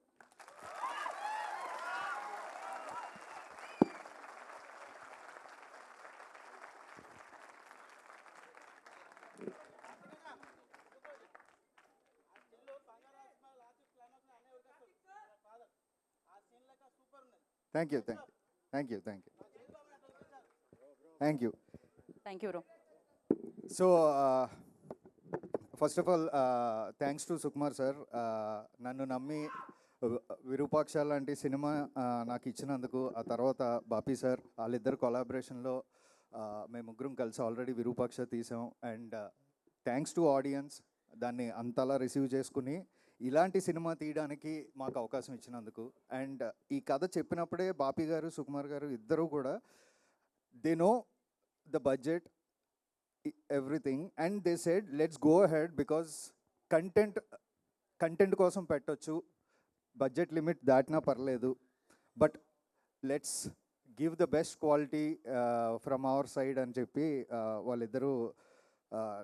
Thank you. Thank you bro. So first of all thanks to Sukumar sir, నన్ను నమ్మి విరూపాక్ష లాంటి సినిమా నాకు ఇచ్చినందుకు. ఆ తర్వాత బాపీ సార్, వాళ్ళిద్దరు కొలాబరేషన్లో మేము ముగ్గురం కలిసి ఆల్రెడీ విరూపాక్ష తీసాం. అండ్ థ్యాంక్స్ టు ఆడియన్స్, దాన్ని అంతలా రిసీవ్ చేసుకుని ఇలాంటి సినిమా తీయడానికి మాకు అవకాశం ఇచ్చినందుకు. అండ్ ఈ కథ చెప్పినప్పుడే బాపీ గారు, సుకుమార్ గారు ఇద్దరూ కూడా they know the budget, everything, and they said let's go ahead because content కోసం పెట్టొచ్చు, బడ్జెట్ లిమిట్ దాటినా పర్లేదు, but let's give the best quality from our side అని చెప్పి వాళ్ళిద్దరూ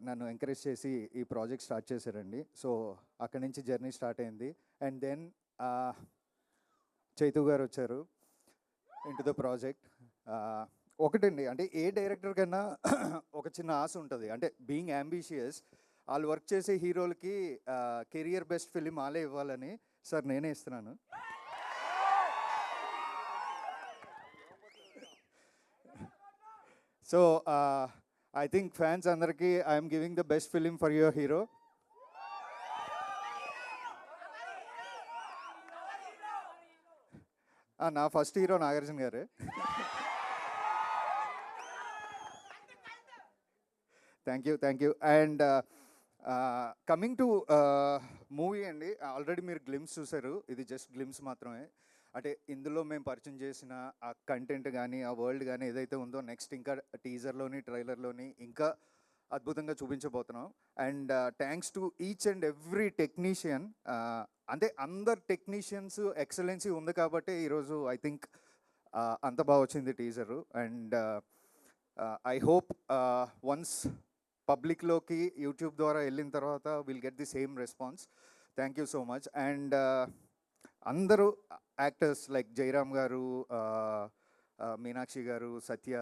నన్ను ఎంకరేజ్ చేసి ఈ ప్రాజెక్ట్ స్టార్ట్ చేశారండి. సో అక్కడి నుంచి జర్నీ స్టార్ట్ అయింది. అండ్ దెన్ చైతు గారు వచ్చారు ఇంటు ద ప్రాజెక్ట్. ఒకటండి, అంటే ఏ డైరెక్టర్ కన్నా ఒక చిన్న ఆశ ఉంటుంది, అంటే బీయింగ్ అంబిషియస్. వాళ్ళు వర్క్ చేసే హీరోలకి కెరియర్ బెస్ట్ ఫిలిం వాళ్ళే ఇవ్వాలని. సార్ నేనే ఇస్తున్నాను. సో ఐ థింక్ ఫ్యాన్స్ అందరికీ I'm giving the best film for your hero. నా ఫస్ట్ హీరో నాగార్జున గారే. Thank you. And coming to movie అండి, ఆల్రెడీ మీరు గ్లిమ్స్ చూసారు, ఇది జస్ట్ గ్లిమ్స్ మాత్రమే. అంటే ఇందులో మేము పరిచయం చేసిన ఆ కంటెంట్ కానీ, ఆ వరల్డ్ కానీ ఏదైతే ఉందో, నెక్స్ట్ ఇంకా టీజర్లోని, ట్రైలర్లోని ఇంకా అద్భుతంగా చూపించబోతున్నాం. And thanks to each and every technician. అంటే అందరు టెక్నీషియన్స్ ఎక్సలెన్సీ ఉంది కాబట్టి ఈరోజు ఐ థింక్ అంత బాగా వచ్చింది teaser. And I hope once పబ్లిక్లోకి యూట్యూబ్ ద్వారా వెళ్ళిన తర్వాత will get the same response. Thank you so much. And అందరూ యాక్టర్స్ లైక్ జయరామ్ గారు, మీనాక్షి గారు, సత్య,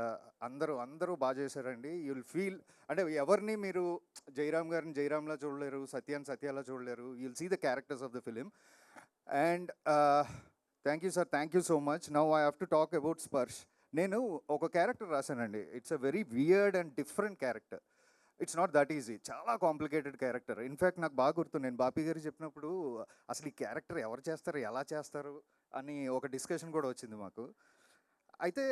అందరూ బాగా చేశారండి. యుల్ ఫీల్ అంటే ఎవరిని మీరు జయరామ్ గారిని జయరామ్లా చూడలేరు, సత్యాన్ని సత్యాలా చూడలేరు. You'll see the characters of the film. And thank you sir, thank you so much. Now I have to talk about Sparsh. నేను ఒక క్యారెక్టర్ రాశానండి. It's a very weird and different character. It's not that easy, చాలా complicated character. In fact నాకు బాగా గుర్తు, నేను బాపీ గారు చెప్పినప్పుడు అసలు ఈ క్యారెక్టర్ ఎవరు చేస్తారు, ఎలా చేస్తారు అని ఒక డిస్కషన్ కూడా వచ్చింది మాకు. అయితే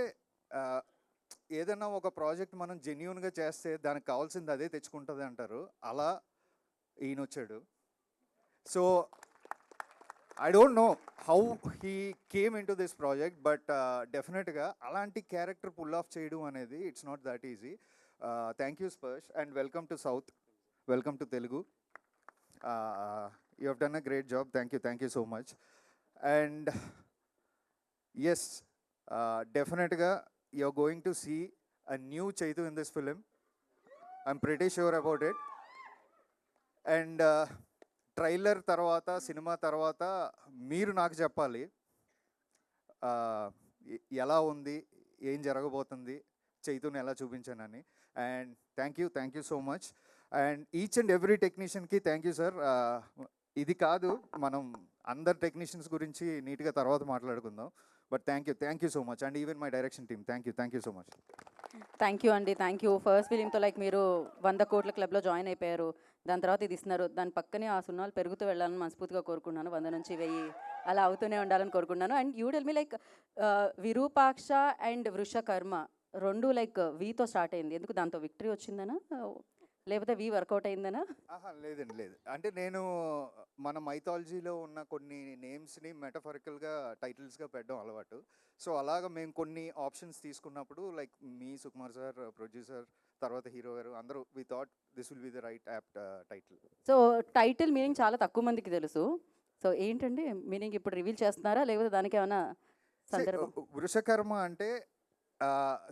ఏదైనా ఒక ప్రాజెక్ట్ మనం జెన్యూన్గా చేస్తే దానికి కావాల్సింది అదే తెచ్చుకుంటుంది అంటారు. అలా ఈయన వచ్చాడు. So I don't know how he came in to this project, but డెఫినెట్గా అలాంటి క్యారెక్టర్ పుల్ ఆఫ్ చేయడం అనేది it's not that easy. Thank you Sparsh, and welcome to South, welcome to Telugu. You have done a great job. Thank you so much. And yes, డెఫినెట్గా you are going to see a new Chaitu in this film. I'm pretty sure about it. And trailer తర్వాత, cinema తర్వాత మీరు నాకు చెప్పాలి ఎలా ఉంది, ఏం జరగబోతుంది, చైతుని ఎలా చూపించానని. And thank you so much. And each and every టెక్నీషియన్కి థ్యాంక్ యూ సార్. ఇది కాదు, మనం అందరు టెక్నీషియన్స్ గురించి నీట్గా తర్వాత మాట్లాడుకుందాం. But thank you so much. And even my direction team thank you so much. Thank you అండి, థ్యాంక్ యూ. ఫస్ట్ ఫిలింతో లైక్ మీరు 100 కోట్ల క్లబ్లో జాయిన్ అయిపోయారు. దాని తర్వాత ఇది ఇస్తున్నారు. దాని పక్కనే ఆ సున్నాలు పెరుగుతూ వెళ్ళాలని మనస్ఫూర్తిగా కోరుకున్నాను. 100 నుంచి 1000 అలా అవుతూనే ఉండాలని కోరుకున్నాను. And you tell me like Virupaksha and Vrushakarma రెండు లైక్ వీతో స్టార్ట్ అయింది. ఎందుకు దాంతో విక్టరీ వచ్చిందనా, లేకపోతే వి వర్కౌట్ అయిందనా? లేదండి, లేదు. అంటే నేను మన మైథాలజీలో ఉన్న కొన్ని నేమ్స్ని మెటఫరికల్గా టైటిల్స్గా పెట్టడం అలవాటు. సో అలాగా మేము కొన్ని ఆప్షన్స్ తీసుకున్నప్పుడు లైక్ మీ సుకుమార్ సార్, ప్రొడ్యూసర్, తర్వాత హీరో గారు అందరూ we thought this will be the right apt title. So title meaning చాలా తక్కువ మందికి తెలుసు. సో ఏంటండి మీనింగ్ ఇప్పుడు రివీల్ చేస్తున్నారా, లేకపోతే దానికి ఏమైనా సందర్భం? వృషకర్మ అంటే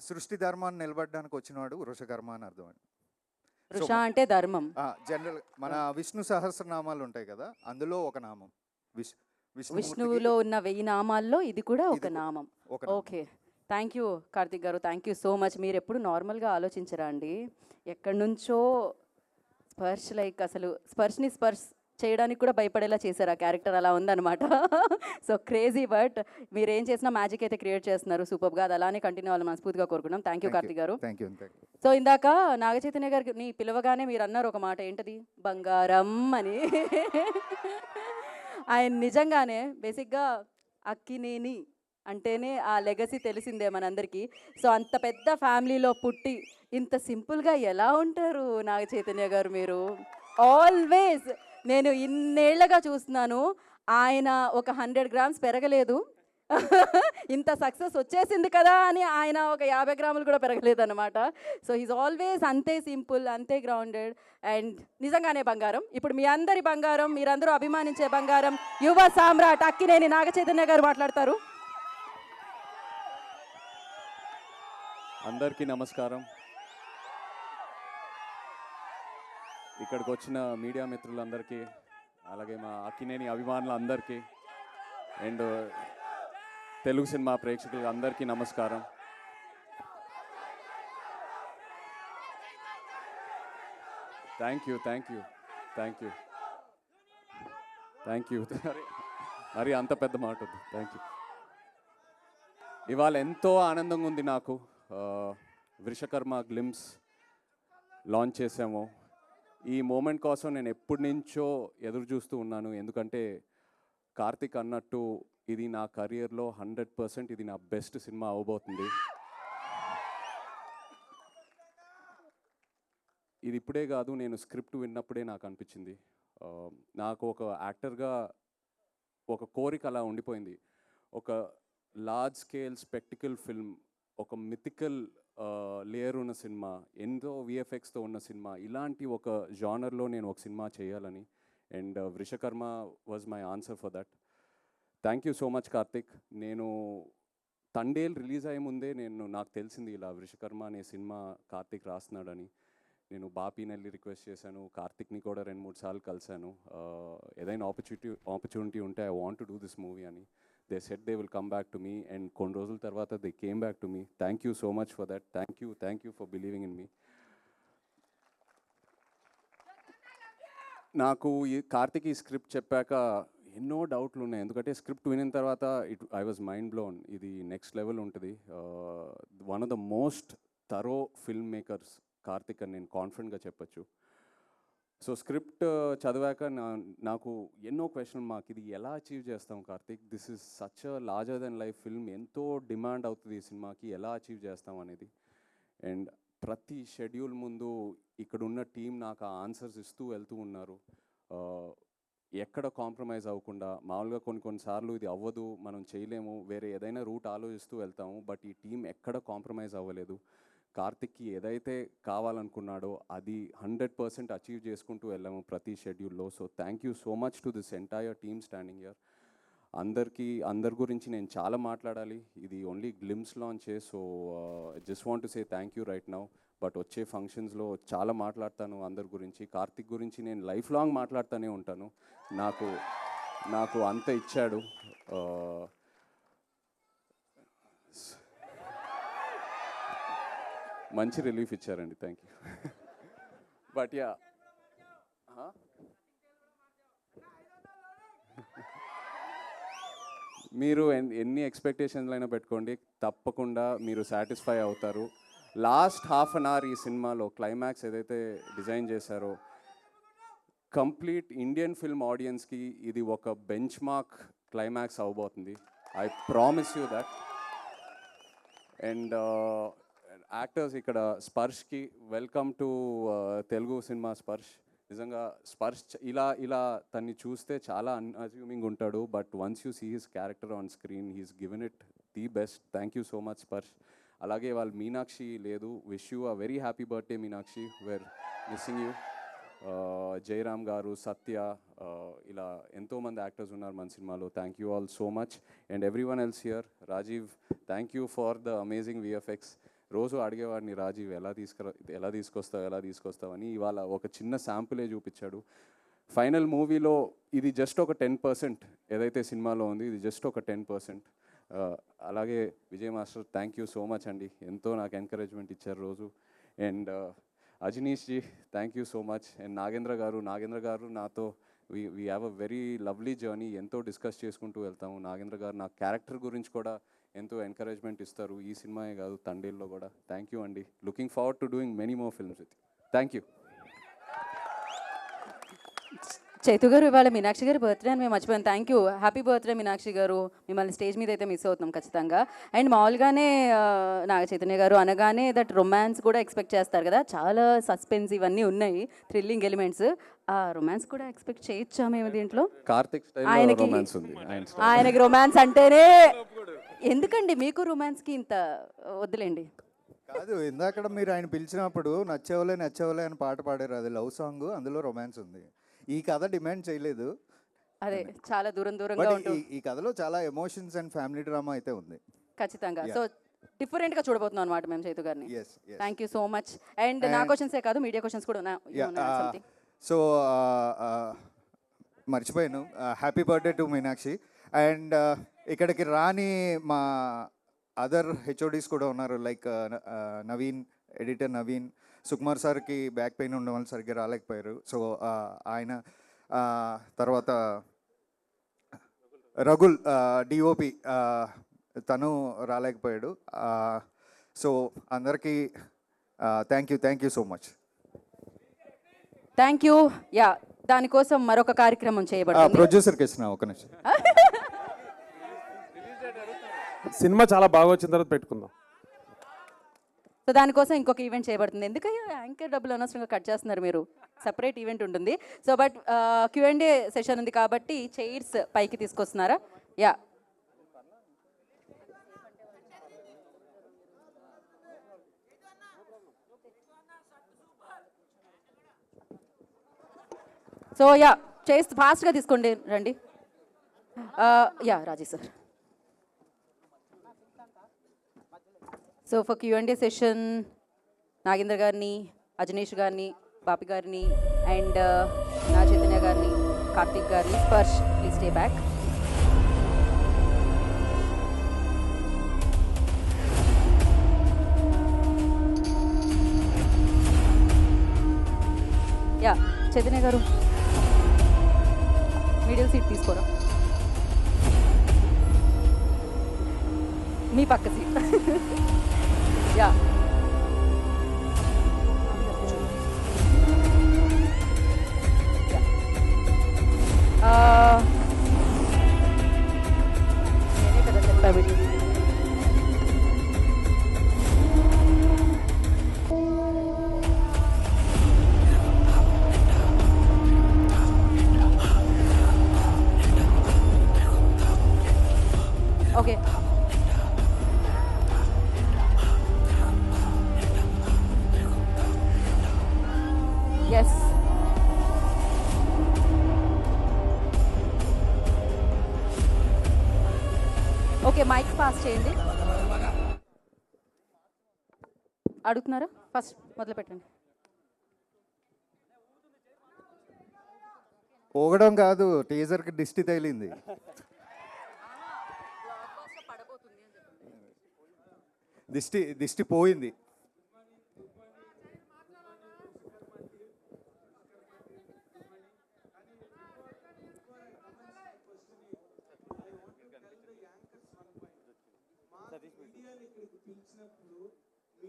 సృష్టి ధర్మాన్ని నిలబడడానికి వచ్చినవాడు వృషకర్మ అని అర్థం అండి. వృష అంటే ధర్మం. జనరల్ మన విష్ణు సహస్రనామాలు ఉంటాయి కదా, అందులో ఒక నామం విష్ణువులో ఉన్న 1000 నామాల్లో ఇది కూడా ఒక నామం. ఓకే, థ్యాంక్ యూ కార్తిక్ గారు, థ్యాంక్ యూ సో మచ్. మీరు ఎప్పుడు నార్మల్గా ఆలోచించరా అండి? ఎక్కడి నుంచో స్పర్శ్ లైక్ అసలు స్పర్శ్ని స్పర్శ్ చేయడానికి కూడా భయపడేలా చేశారు. ఆ క్యారెక్టర్ అలా ఉందన్నమాట. సో క్రేజీ, బట్ మీరు ఏం చేసినా మ్యాజిక్ అయితే క్రియేట్ చేస్తున్నారు సూపర్గా. అది అలానే కంటిన్యూ అవ్వాలని మనస్ఫూర్తిగా కోరుకున్నాం. థ్యాంక్ యూ కార్తిక్ గారు. Thank you. సో ఇందాక నాగచైతన్య గారిని పిలవగానే మీరు అన్నారు ఒక మాట, ఏంటది? బంగారం అని. ఆయన నిజంగానే బేసిక్గా అక్కినేని అంటేనే ఆ లెగసీ తెలిసిందే మనందరికీ. సో అంత పెద్ద ఫ్యామిలీలో పుట్టి ఇంత సింపుల్గా ఎలా ఉంటారు నాగచైతన్య గారు? మీరు ఆల్వేస్, నేను ఇన్నేళ్లగా చూస్తున్నాను, ఆయన ఒక 100 గ్రామ్స్ పెరగలేదు. ఇంత సక్సెస్ వచ్చేసింది కదా అని ఆయన ఒక 50 గ్రాములు కూడా పెరగలేదు అనమాట. సో హీస్ ఆల్వేస్ అంతే సింపుల్, అంతే గ్రౌండెడ్, అండ్ నిజంగానే బంగారం. ఇప్పుడు మీ అందరి బంగారం, మీరందరూ అభిమానించే బంగారం, యువ సామ్రాట్ అక్కినేని నాగచైతన్య గారు మాట్లాడతారు. అందరికీ నమస్కారం. ఇక్కడికి వచ్చిన మీడియా మిత్రులందరికీ, అలాగే మా అక్కినేని అభిమానులందరికీ, అండ్ తెలుగు సినిమా ప్రేక్షకులకు అందరికీ నమస్కారం. Thank you. మరి అంత పెద్ద మాట వద్దు. Thank you. ఇవాళ ఎంతో ఆనందంగా ఉంది నాకు. వృషకర్మ గ్లిమ్స్ లాంచ్ చేసాము. ఈ మూమెంట్ కోసం నేను ఎప్పటి నుంచో ఎదురు చూస్తూ ఉన్నాను. ఎందుకంటే కార్తిక్ అన్నట్టు ఇది నా కెరియర్లో 100% ఇది నా బెస్ట్ సినిమా అవబోతుంది. ఇది ఇప్పుడే కాదు, నేను స్క్రిప్ట్ విన్నప్పుడే నాకు అనిపించింది. నాకు ఒక యాక్టర్గా ఒక కోరిక అలా ఉండిపోయింది. ఒక లార్జ్ స్కేల్ స్పెక్టికల్ ఫిల్మ్, ఒక మిథికల్ లేయర్ ఉన్న సినిమా, ఎంతో విఎఫ్ఎక్స్తో ఉన్న సినిమా, ఇలాంటి ఒక జానర్లో నేను ఒక సినిమా చేయాలని. And Vrushakarma was my answer for that. Thank you so much Karthik. నేను తండేల్ రిలీజ్ అయ్యే ముందే నాకు తెలిసింది ఇలా వృషకర్మ అనే సినిమా కార్తిక్ రాస్తున్నాడని. నేను బాపీని వెళ్ళి రిక్వెస్ట్ చేశాను, కార్తిక్ని కూడా 2-3 సార్లు కలిశాను. ఏదైనా ఆపర్చునిటీ ఉంటే I want to do this movie అని. They said they will come back to me, and కొన్ని రోజుల తర్వాత they came back to me. Thank you so much for that. Thank you for believing in me. నాకు ఈ కార్తిక్ ఈ script చెప్పాక ఎన్నో డౌట్లు ఉన్నాయి, ఎందుకంటే స్క్రిప్ట్ వినిన తర్వాత ఐ వాజ్ మైండ్ బ్లోన్. ఇది నెక్స్ట్ లెవెల్ ఉంటుంది. One of the most thorough film makers Karthik అని నేను కాన్ఫిడెంట్గా చెప్పచ్చు. సో స్క్రిప్ట్ చదివాక నాకు ఎన్నో క్వశ్చన్ మార్క్, ఇది ఎలా అచీవ్ చేస్తాం Karthik, this is such a larger than life film, ఎంతో డిమాండ్ అవుతుంది ఈ సినిమాకి, ఎలా అచీవ్ చేస్తాం అనేది. అండ్ ప్రతి షెడ్యూల్ ముందు ఇక్కడున్న టీం నాకు ఆ ఆన్సర్స్ ఇస్తూ వెళ్తూ ఉన్నారు. ఎక్కడ కాంప్రమైజ్ అవ్వకుండా, మామూలుగా కొన్నిసార్లు ఇది అవ్వదు, మనం చేయలేము, వేరే ఏదైనా రూట్ ఆలోచిస్తూ వెళ్తాము, బట్ ఈ టీం ఎక్కడ కాంప్రమైజ్ అవ్వలేదు. కార్తిక్కి ఏదైతే కావాలనుకున్నాడో అది 100% అచీవ్ చేసుకుంటూ వెళ్ళాము ప్రతి షెడ్యూల్లో. So thank you so much to this entire team standing here. అందరి గురించి నేను చాలా మాట్లాడాలి, ఇది ఓన్లీ గ్లిమ్స్ లాంచే. So just want to say thank you right now. But వచ్చే ఫంక్షన్స్లో చాలా మాట్లాడతాను అందరి గురించి. కార్తిక్ గురించి నేను లైఫ్ లాంగ్ మాట్లాడుతూనే ఉంటాను. నాకు అంత ఇచ్చాడు. మంచి రిలీఫ్ ఇచ్చారండి, థ్యాంక్ యూ. బట్ యా, మీరు ఎన్ని ఎక్స్పెక్టేషన్లు అయినా పెట్టుకోండి, తప్పకుండా మీరు సాటిస్ఫై అవుతారు. లాస్ట్ హాఫ్ అన్ అవర్ ఈ సినిమాలో క్లైమాక్స్ ఏదైతే డిజైన్ చేశారో, కంప్లీట్ ఇండియన్ ఫిల్మ్ ఆడియన్స్కి ఇది ఒక బెంచ్ మార్క్ క్లైమాక్స్ అవ్వబోతుంది. I promise you that. And actors ఇక్కడ స్పర్శ్కి వెల్కమ్ టు తెలుగు సినిమా. నిజంగా స్పర్శ్ ఇలా తన్ని చూస్తే చాలా అన్అజ్యూమింగ్ ఉంటాడు, but once you see his character on screen he's given it the best. Thank you so much Sparsh. అలాగే వాళ్ళ మీనాక్షి లేదు, wish you a very happy birthday Meenakshi, we're missing you. Jayaram garu, Satya, ఇలా ఎంతోమంది యాక్టర్స్ ఉన్నారు మన సినిమాలో. Thank you all so much. And everyone else here. Rajeev, thank you for the amazing VFX. రోజు అడిగేవాడిని, రాజీవ్ ఎలా తీసుకొస్తావు అని. ఇవాళ ఒక చిన్న శాంపులే చూపించాడు. ఫైనల్ మూవీలో ఇది జస్ట్ ఒక 10%, ఏదైతే సినిమాలో ఉంది ఇది జస్ట్ ఒక 10%. అలాగే Vijay master, thank you so much అండి, ఎంతో నాకు ఎంకరేజ్మెంట్ ఇచ్చారు రోజు. And Ajaneesh ji, thank you so much. And Nagendra గారు నాతో we have a very lovely journey, ఎంతో డిస్కస్ చేసుకుంటూ వెళ్తాము. నాగేంద్ర గారు నా క్యారెక్టర్ గురించి కూడా ఎంతో ఎంకరేజ్మెంట్ ఇస్తారు, ఈ సినిమాయే కాదు తండేల్లో కూడా. థ్యాంక్ యూ అండి. Looking forward to doing many more films with you. Thank you. Chaitu గారు, ఇవాళ మీనాక్షి గారి బర్త్డే అని మేము మర్చిపోయాం. Thank you, happy birthday Meenakshi గారు. మిమ్మల్ని స్టేజ్ మీద అయితే మిస్ అవుతున్నాం ఖచ్చితంగా. అండ్ మామూలుగానే నాగ చైతన్య గారు అనగానే దట్ రొమాన్స్ కూడా ఎక్స్పెక్ట్ చేస్తారు కదా, చాలా సస్పెన్స్ ఇవన్నీ ఉన్నాయి, థ్రిల్లింగ్ ఎలిమెంట్స్. ఆ రొమాన్స్ కూడా ఎక్స్పెక్ట్ చేయొచ్చా మేము దీంట్లో? కార్తిక్ ఆయనకి రొమాన్స్ అంటేనే ఎందుకండి, మీకు రొమాన్స్కి ఇంత వద్దులేండి. కాదు, ఇందాక మీరు ఆయన పిలిచినప్పుడు నచ్చేవలే అని పాట పాడారు, అది లవ్ సాంగ్, అందులో రొమాన్స్ ఉంది. ఈ కథ డిమాండ్ చేయలేదు, అదే చాలా దూరంగా ఉంటుంది. ఈ కథలో చాలా ఎమోషన్స్ అండ్ ఫ్యామిలీ డ్రామా అయితే ఉంది ఖచ్చితంగా. సో డిఫరెంట్గా చూడబోతున్నాం అనమాట మేము చైతు గారిని. Thank you so much. And నా క్వశ్చన్సే కాదు, మీడియా క్వశ్చన్స్ కూడా ఉన్నాయి. సో మర్చిపోయాను, happy birthday to Meenakshi. And ఇక్కడికి రాని మా అదర్ హెచ్ఓడీస్ కూడా ఉన్నారు, లైక్ నవీన్, ఎడిటర్ నవీన్. సుకుమార్ సార్కి బ్యాక్ పెయిన్ ఉండడం వల్ల సరిగ్గా రాలేకపోయారు. సో ఆయన తర్వాత రఘుల్ డిఓపి, తను రాలేకపోయాడు. సో అందరికీ thank you so much. Thank you. Yeah, దానికోసం మరొక కార్యక్రమం చేయబడుతుంది. ప్రొడ్యూసర్కి ఇచ్చిన ఒక నిమిషం. సినిమా చాలా బాగా వచ్చిన తర్వాత పెట్టుకుందాం. సో దానికోసం ఇంకొక ఈవెంట్ చేయబడుతుంది. ఎందుకయ్యా యాంకర్ డబ్బులు అనవసరంగా కట్ చేస్తున్నారు మీరు? సపరేట్ ఈవెంట్ ఉంటుంది. సో బట్ Q&A సెషన్ ఉంది కాబట్టి చైర్స్ పైకి తీసుకొస్తున్నారా? యా, సో యా చేసి ఫాస్ట్గా తీసుకోండి రండి. Yeah Rajesh sir. So for Q&A session Nagendra గారిని, అజనీష్ గారిని, బాపి గారిని అండ్ నా చైతన్య గారిని, కార్తిక్ గారిని, Sparsh please stay back. Yeah Chaitanya గారు మిడిల్ సీట్ తీసుకోరా, మీ పక్క సీట్. యా నేనే కదా చెప్తా video. Okay yes okay mic pass చేయండి. అడుగుతున్నారా? ఫస్ట్ మొదలు పెట్టండి. ఊగడం కాదు, టీజర్కి దిష్టి తగిలింది. దిష్టి పోయింది.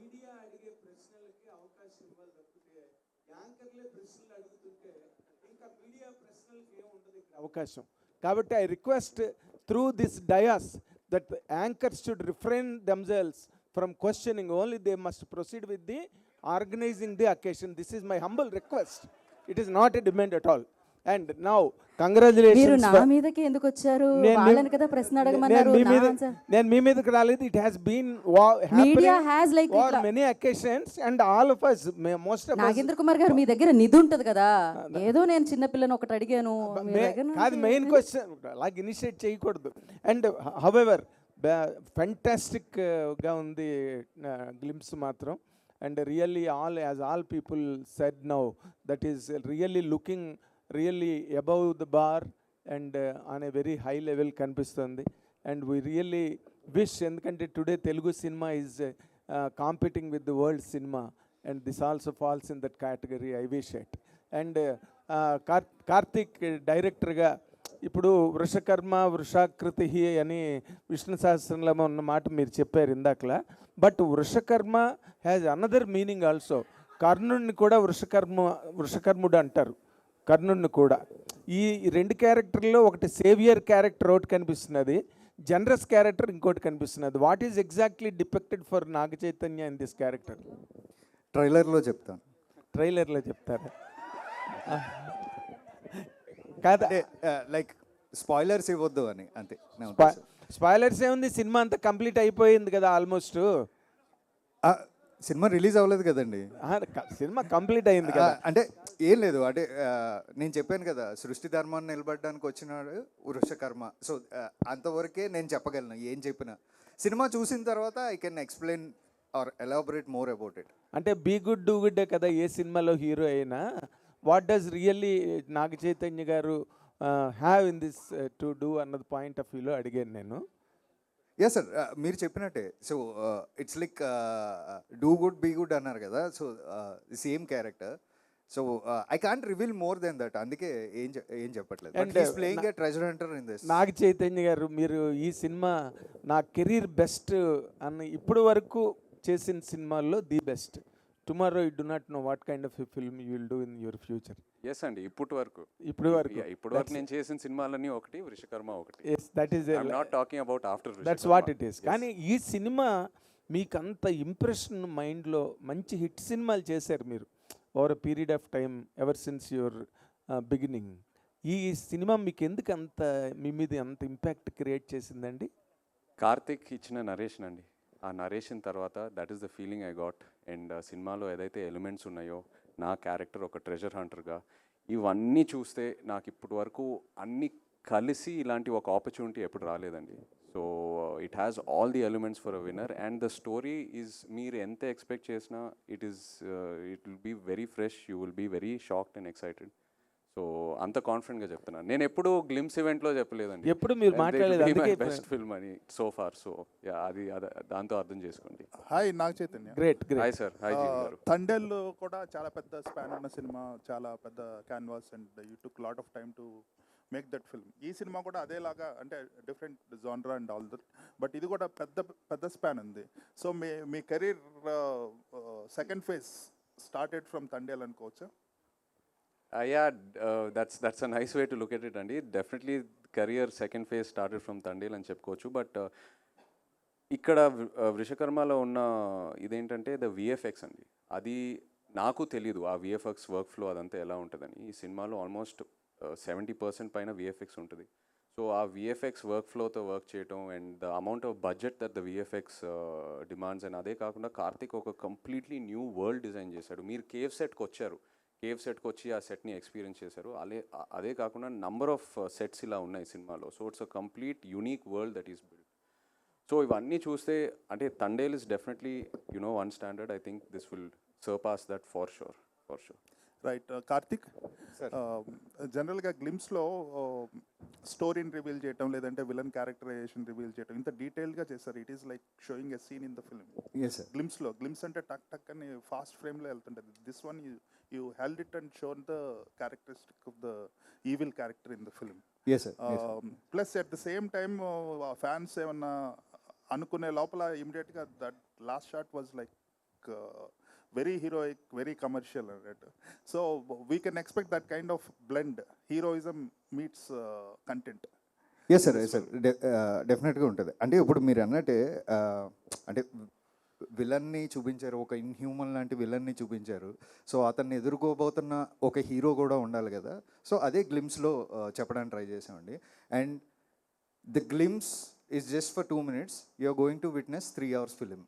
మీడియా అడిగే ప్రశ్నలకి అవకాశం ఇవ్వాలి తప్పితే యాంకర్లే ప్రశ్నలు అడుగుతుంటే ఇంకా మీడియా ప్రశ్నలకి ఏముంటుంది ఇక్కడ అవకాశం. కాబట్టి I request through this dais that anchors should refrain themselves from questioning, only they must proceed with the organising the occasion. This is my humble request. It is not a demand at all. And now congratulations. నా మీదకి ఎందుకు వచ్చారు? వాళ్ళని కదా ప్రశ్న అడగమన్నారు. నేను మీ మీదకి రాలేదు. It has been media has like for many occasions and all of us, most of Nagendra Kumar గారు మీ దగ్గర నిధి ఉంటది కదా, ఏదో నేను చిన్న పిల్లని ఒకటి అడిగాను. కాదు మెయిన్ క్వశ్చన్, అలాగే ఇనిషియేట్ చేయకూడదు. అండ్ హౌఎవర్ ఫెంటాస్టిక్ గా ఉంది గ్లింప్స్ మాత్రం. And really all as all people said now, that is really looking really above the bar and on a very high level కనిపిస్తుంది. And we really wish, ఎందుకంటే today Telugu cinema is competing with the world cinema and this also falls in that category. I wish it. And Karthik డైరెక్టర్గా ఇప్పుడు వృషకర్మ వృషాకృతి అని విష్ణు సహస్రంలో ఉన్న మాట మీరు చెప్పారు ఇందాకలా. But Vrushakarma has another meaning also. కర్ణుడిని కూడా వృషకర్ముడు అంటారు, కర్ణుడిని కూడా. ఈ రెండు క్యారెక్టర్లో ఒకటి సేవియర్ క్యారెక్టర్ ఒకటి కనిపిస్తున్నది, జనరస్ క్యారెక్టర్ ఇంకోటి కనిపిస్తున్నది. What is exactly depicted for Naga Chaitanya in this character? ట్రైలర్లో చెప్తాను. ట్రైలర్లో చెప్తారా? కాదా, లైక్ స్పాయిలర్స్ ఇవ్వద్దు అని అంతే. స్పాయిలర్స్ ఏముంది, సినిమా అంతా కంప్లీట్ అయిపోయింది కదా ఆల్మోస్ట్. సినిమా రిలీజ్ అవ్వలేదు కదండి. సినిమా కంప్లీట్ అయింది కదా. అంటే ఏం లేదు, అంటే నేను చెప్పాను కదా, సృష్టి ధర్మాన్ని నిలబడడానికి వచ్చినాడు వృషకర్మ. సో అంతవరకే నేను చెప్పగలను. ఏం చెప్పినా సినిమా చూసిన తర్వాత I can explain or elaborate more about it. అంటే బీ గుడ్ డూ గుడ్ కదా ఏ సినిమాలో హీరో అయినా. What does really Naga Chaitanya గారు have in this to do అన్నది పాయింట్ ఆఫ్ వ్యూలో అడిగాను నేను. ఎస్ సార్, మీరు చెప్పినట్టే. So it's like do good be good అన్నారు కదా, so same character. So I can't reveal more then that, అందుకే ఏం చెప్పట్లేదు. Playing a treasure hunter in this. నాగ చైతన్య గారు, మీరు ఈ సినిమా నా కెరీర్ బెస్ట్ అన్న ఇప్పుడు వరకు చేసిన సినిమాల్లో the best. Tomorrow you do not know what kind of film you will do in your future. Yes అండి, ఇప్పటి వరకు నేను చేసిన సినిమాలన్నీ ఒకటి, వృషకర్మ ఒకటి. That is not talking about after. That's what it is. కానీ ఈ సినిమా మీకు అంత ఇంప్రెషన్ మైండ్లో, మంచి హిట్ సినిమాలు చేశారు మీరు over a period of time ever since your beginning. ఈ సినిమా మీకు ఎందుకు అంత మీ మీద అంత ఇంపాక్ట్ క్రియేట్ చేసిందండి? కార్తిక్ ఇచ్చిన నరేషన్ అండి. ఆ నరేషన్ తర్వాత that is the feeling I got. And సినిమాలో ఏదైతే ఎలిమెంట్స్ ఉన్నాయో, నా క్యారెక్టర్ ఒక ట్రెజర్ హంటర్గా, ఇవన్నీ చూస్తే నాకు ఇప్పటి వరకు అన్నీ కలిసి ఇలాంటి ఒక ఆపర్చునిటీ ఎప్పుడు రాలేదండి. So it has all the elements for a winner and the story is మీరు ఎంత ఎక్స్పెక్ట్ చేసినా it will be very fresh, you will be very shocked and excited. So అంత కాన్ఫిడెంట్గా చెప్తున్నాను. నేను ఎప్పుడు గ్లిమ్స్ ఈవెంట్లో చెప్పలేదండి, ఎప్పుడు మీరు మాట్లాడలేదు, అందుకే బెస్ట్ ఫిల్మ్ అని సో ఫార్. సో అది దాంతో అర్థం చేసుకోండి. Hi Naga Chaitanya. Great. Hi sir. Hi GV garu. Thandel కూడా చాలా పెద్ద స్పాన్ ఉన్న సినిమా, చాలా పెద్ద canvas and you took lot of time to make that film. ఈ సినిమా కూడా అదేలాగా, అంటే డిఫరెంట్ జానరా అండ్ ఆల్ దట్, బట్ ఇది కూడా పెద్ద స్పాన్ ఉంది. సో మీ career second phase started from Thandel అనుకోవచ్చా? Yeah, that's a nice way to look at it అండి. Definitely career second phase started from Thandel అని చెప్పుకోవచ్చు. బట్ ఇక్కడ వృషకర్మలో ఉన్న ఇదేంటంటే ద విఎఫ్ఎక్స్ అండి. అది నాకు తెలీదు ఆ విఎఫ్ఎక్స్ వర్క్ ఫ్లో అదంతా ఎలా ఉంటుందని. ఈ సినిమాలో ఆల్మోస్ట్ 70% పైన విఎఫ్ఎక్స్ ఉంటుంది. సో ఆ విఎఫ్ఎక్స్ వర్క్ ఫ్లోతో వర్క్ చేయటం and the amount of budget that the VFX demands and అదే కాకుండా కార్తిక్ ఒక కంప్లీట్లీ న్యూ వరల్డ్ డిజైన్ చేశాడు. మీరు కేవ్ సెట్కి వచ్చారు, కేవ్ సెట్కి వచ్చి ఆ సెట్ని ఎక్స్పీరియన్స్ చేశారు. అదే కాకుండా నంబర్ ఆఫ్ సెట్స్ ఇలా ఉన్నాయి సినిమాలో. So it's a complete unique world that is build. So ఇవన్నీ చూస్తే అంటే Thandel is definitely one standard. I think this will surpass that for sure. Right. Karthik, జనరల్గా గ్లిమ్స్లో స్టోరీని రివీల్ చేయటం, లేదంటే విలన్ క్యారెక్టరైజేషన్ రివీల్ చేయటం ఇంత డీటెయిల్గా చేస్తారు. It is like showing a scene in the film. Glimpse అంటే టక్ అని ఫాస్ట్ ఫ్రేమ్లో వెళ్తుంటుంది. This one you held it and shown the characteristic of the evil character in the film. Plus at the same time fans ఏమన్నా అనుకునే లోపల ఇమీడియట్గా that last shot was like very heroic, very commercial, right? So we can expect that kind of blend, heroism meets content. Yes sir డెఫినెట్గా ఉంటుంది. అంటే ఇప్పుడు మీరు అన్నట్టే అంటే విలన్ని చూపించారు, ఒక ఇన్హ్యూమన్ లాంటి విలన్ని చూపించారు. సో అతన్ని ఎదుర్కోబోతున్న ఒక హీరో కూడా ఉండాలి కదా. సో అదే గ్లిమ్స్లో చెప్పడానికి ట్రై చేసామండి. And the glimpse is just for 2 minutes. You are going to witness 3 hours film.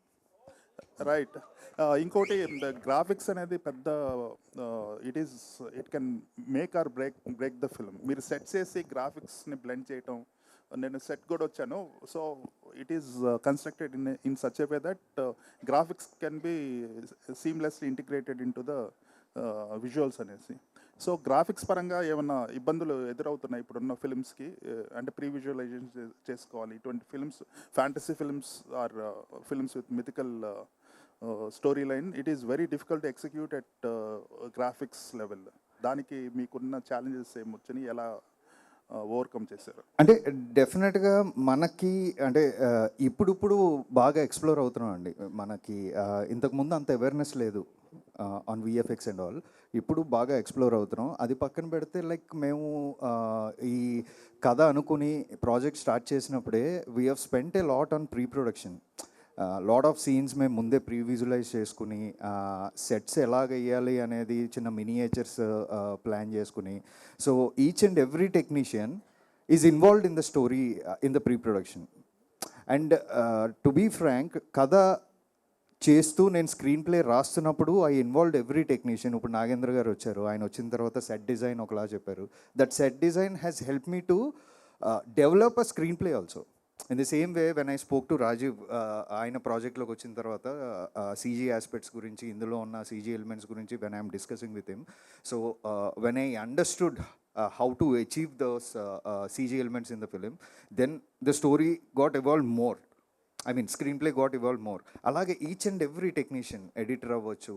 Right. ఇంకోటి గ్రాఫిక్స్ అనేది పెద్ద it can make or break the film. మీరు సెట్ చేసి గ్రాఫిక్స్ని బ్లెండ్ చేయటం, నేను సెట్ కూడా వచ్చాను. So it is constructed in such a way that graphics can be seamlessly integrated in to the visuals అనేసి. సో గ్రాఫిక్స్ పరంగా ఏమన్నా ఇబ్బందులు ఎదురవుతున్నాయి ఇప్పుడున్న ఫిల్మ్స్కి? అంటే ప్రీ విజువలైజేషన్ చేసుకోవాలి ఇటువంటి films, fantasy films or films with mythical story line. It is very difficult to execute at graphics level. దానికి మీకున్న ఛాలెంజెస్ ఏమొచ్చని, ఎలా ఓవర్కమ్ చేశారు? అంటే డెఫినెట్గా మనకి అంటే ఇప్పుడు బాగా ఎక్స్ప్లోర్ అవుతున్నాం అండి. మనకి ఇంతకుముందు అంత అవేర్నెస్ లేదు ఆన్ విఎఫ్ఎక్స్ అండ్ ఆల్. ఇప్పుడు బాగా ఎక్స్ప్లోర్ అవుతున్నాం. అది పక్కన పెడితే లైక్ మేము ఈ కథ అనుకుని ప్రాజెక్ట్ స్టార్ట్ చేసినప్పుడే we have spent a lot on pre production. Lot of scenes మేము ముందే ప్రీ విజువలైజ్ చేసుకుని, సెట్స్ ఎలాగ వేయాలి అనేది చిన్న మినియేచర్స్ ప్లాన్ చేసుకుని. So each and every technician is involved in the story in the pre production. And to be frank, కథ చేస్తూ నేను స్క్రీన్ ప్లే రాస్తున్నప్పుడు ఐ ఇన్వాల్వ్డ్ ఎవ్రీ టెక్నీషియన్. ఇప్పుడు నాగేంద్ర గారు వచ్చారు, ఆయన వచ్చిన తర్వాత సెట్ డిజైన్ ఒకలా చెప్పారు. That set design has help me to develop a screenplay also. In the same way when I spoke to Rajeev, ఆయన ప్రాజెక్ట్లోకి వచ్చిన తర్వాత సీజీ ఆస్పెక్ట్స్ గురించి, ఇందులో ఉన్న సీజీ ఎలిమెంట్స్ గురించి when I'm discussing with him. So when I understood how to achieve those CG elements in the film, then the story got evolved more. I mean, screenplay got evolved more. Alage each and every technician, editor avvachu,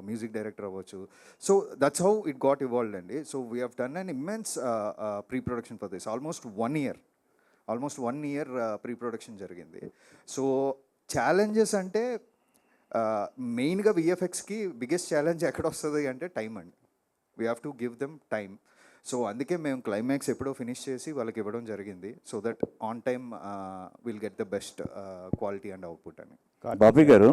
music director avvachu, so that's how it got evolved. And so we have done an immense pre-production for this. Almost 1 year pre-production jarigindi. So challenges ante main ga VFX ki biggest challenge ekkada ostadi ante time and we have to give them time. So అందుకే మేము climax ఎప్పుడో finish చేసి వాళ్ళకి ఇవ్వడం జరిగింది. So that on time will get the best quality and output అని. బాబీ గారు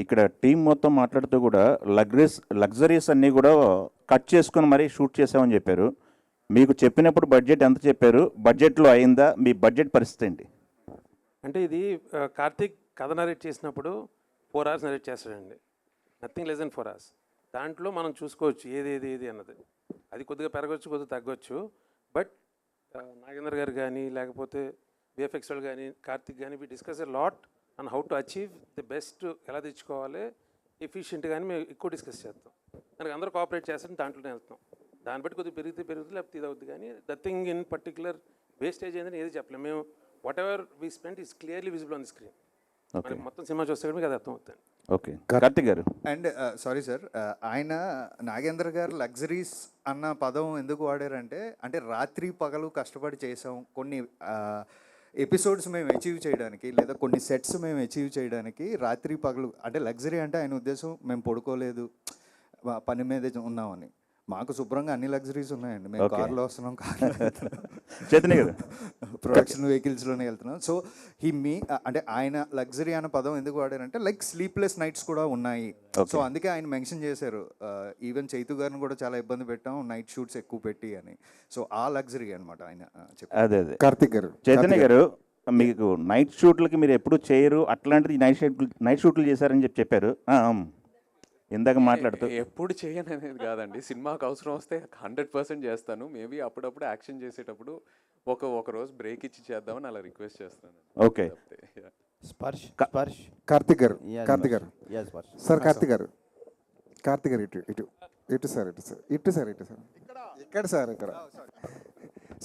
ఇక్కడ టీం మొత్తం మాట్లాడుతూ కూడా లగ్జరీస్ అన్నీ కూడా కట్ చేసుకుని మరీ షూట్ చేసామని చెప్పారు. మీకు చెప్పినప్పుడు బడ్జెట్ ఎంత చెప్పారు? బడ్జెట్లో అయిందా? మీ బడ్జెట్ పరిస్థితి ఏంటి? అంటే ఇది కార్తీక్ కథ నరేట్ చేసినప్పుడు 4 hours నరేట్ చేస్తాడండి. Nothing less than for us. దాంట్లో మనం చూసుకోవచ్చు ఏది అన్నది. అది కొద్దిగా పెరగచ్చు, కొద్దిగా తగ్గొచ్చు. బట్ నాగేంద్ర గారు కానీ లేకపోతే విఎఫ్ఎక్స్ వాళ్ళు కానీ కార్తిక్ కానీ we discuss a lot and how to achieve the best, ఎలా తెచ్చుకోవాలి ఎఫిషియెంట్ కానీ మేము ఎక్కువ డిస్కస్ చేస్తాం. దానికి అందరూ కోఆపరేట్ చేస్తాం, దాంట్లోనే వెళ్తాం. దాన్ని బట్టి కొద్దిగా పెరుగుతుంది లేకపోతే ఇది అవుతుంది. కానీ the thing in particular wastage ఏంటని ఏది చెప్పలేము. మేము what ever we spend is clearly visible on the screen. మనకి మొత్తం సినిమా చూస్తే కూడా మీకు అది అర్థం అవుతుంది. ఓకే, కార్తిక్ గారు. అండ్ సారీ సార్, ఆయన నాగేంద్ర గారు లగ్జరీస్ అన్న పదం ఎందుకు వాడారంటే, అంటే రాత్రి పగలు కష్టపడి చేసాం కొన్ని ఎపిసోడ్స్ మేము అచీవ్ చేయడానికి, లేదా కొన్ని సెట్స్ మేము అచీవ్ చేయడానికి రాత్రి పగలు. అంటే లగ్జరీ అంటే ఆయన ఉద్దేశం మేము పడుకోలేదు, పని మీదే ఉన్నామని. మాకు శుభ్రంగా అన్ని లగ్జరీస్ ఉన్నాయండి. మేము కార్లో వస్తున్నాం, చైతన్య గారు ప్రొడక్షన్ వెహికల్స్లోనే వెళ్తున్నాం. సో అంటే ఆయన లగ్జరీ అనే పదం ఎందుకు వాడారంటే లైక్ స్లీప్లెస్ నైట్స్ కూడా ఉన్నాయి. సో అందుకే ఆయన మెన్షన్ చేశారు. ఈవెన్ చైతు గారిని కూడా చాలా ఇబ్బంది పెట్టాం నైట్ షూట్స్ ఎక్కువ పెట్టి అని. సో ఆ లగ్జరీ అనమాట ఆయన చెప్పారు. అదే కార్తిక్ గారు, చైతన్య గారు, మీకు నైట్ షూట్లకి మీరు ఎప్పుడు చేయరు, అట్లాంటిది నైట్ షూట్లు చేశారని చెప్పారు ఇందాక మాట్లాడుతూ. ఎప్పుడు చేయను అనేది కాదండి, సినిమాకి అవసరం వస్తే 100% చేస్తాను. మేబీ అప్పుడప్పుడు యాక్షన్ చేసేటప్పుడు ఒక రోజు బ్రేక్ ఇచ్చి చేద్దామని అలా రిక్వెస్ట్ చేస్తాను. ఓకే, స్పర్శ్ కార్తిక్ గారు సార్, కార్తిక్ గారు ఇటు సార్ ఇక్కడ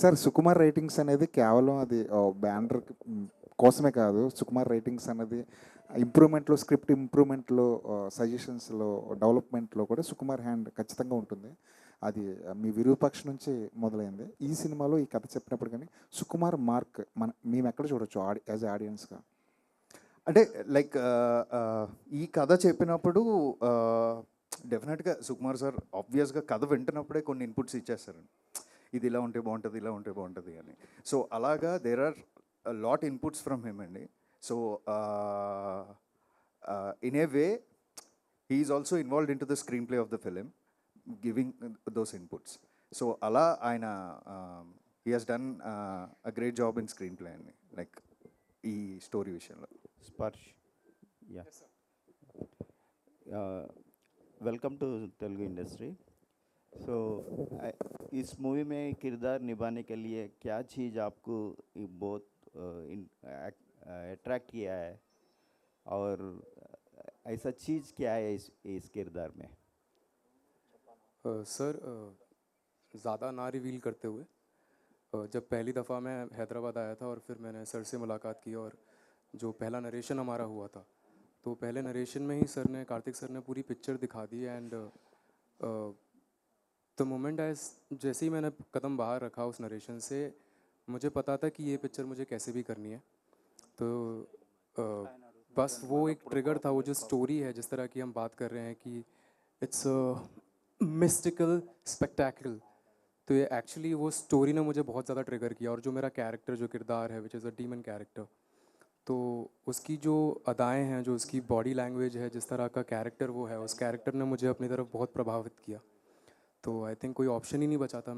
సార్ సుకుమార్ రైటింగ్స్ అనేది కేవలం అది బ్యానర్ కోసమే కాదు. సుకుమార్ రైటింగ్స్ అనేది ఇంప్రూవ్మెంట్లో, స్క్రిప్ట్ ఇంప్రూవ్మెంట్లో, సజెషన్స్లో, డెవలప్మెంట్లో కూడా సుకుమార్ హ్యాండ్ ఖచ్చితంగా ఉంటుంది. అది మీ విరూపాక్ష నుంచి మొదలైంది. ఈ సినిమాలో ఈ కథ చెప్పినప్పుడు కానీ సుకుమార్ మార్క్ మేము ఎక్కడ చూడొచ్చు యాజ్ ఆడియన్స్గా? అంటే లైక్ ఈ కథ చెప్పినప్పుడు డెఫినెట్గా సుకుమార్ సార్ ఆబ్వియస్గా కథ వింటున్నప్పుడే కొన్ని ఇన్పుట్స్ ఇచ్చేస్తారండి. ఇది ఇలా ఉంటే బాగుంటుంది, ఇలా ఉంటే బాగుంటుంది అని. సో అలాగా there are lot inputs from him అండి. So in a way he is also involved in to the screenplay of the film, giving those inputs. So అలా ఆయన he has done a great job in screenplay అండి, like ఈ story విషయంలో. Sparsh, welcome to Telugu industry. So इस movie में किरदार निभाने के लिए क्या चीज़ आपको बहुत अट्रैक्ट किया है और ऐसा चीज़ क्या है इस किरदार में? सर ज़्यादा ना रिवील करते हुए, जब पहली दफ़ा मैं हैदराबाद आया था और फिर मैंने सर से मुलाकात की और जो पहला नरेशन हमारा हुआ था, तो पहले नरेशन में ही कार्तिक सर ने पूरी पिक्चर दिखा दी. एंड द मोमेंट जैसे ही मैंने कदम बाहर रखा उस नरेशन से, मुझे पता था कि ये पिक्चर मुझे कैसे भी करनी है. तो बस वो एक ट्रिगर था, वो जो स्टोरी है जिस तरह की हम बात कर रहे हैं कि इट्स मिस्टिकल स्पेक्टेकल, तो ये एक्चुअली वो स्टोरी ने मुझे बहुत ज़्यादा ट्रिगर किया. और जो मेरा कैरेक्टर, जो किरदार है, which is a demon character, तो उसकी जो अदाएं हैं, जो उसकी बॉडी लैंग्वेज है, जिस तरह का कैरेक्टर वो है, उस कैरेक्टर ने मुझे अपनी तरफ बहुत प्रभावित किया. तो आई थिंक कोई ऑप्शन ही नहीं बचा था.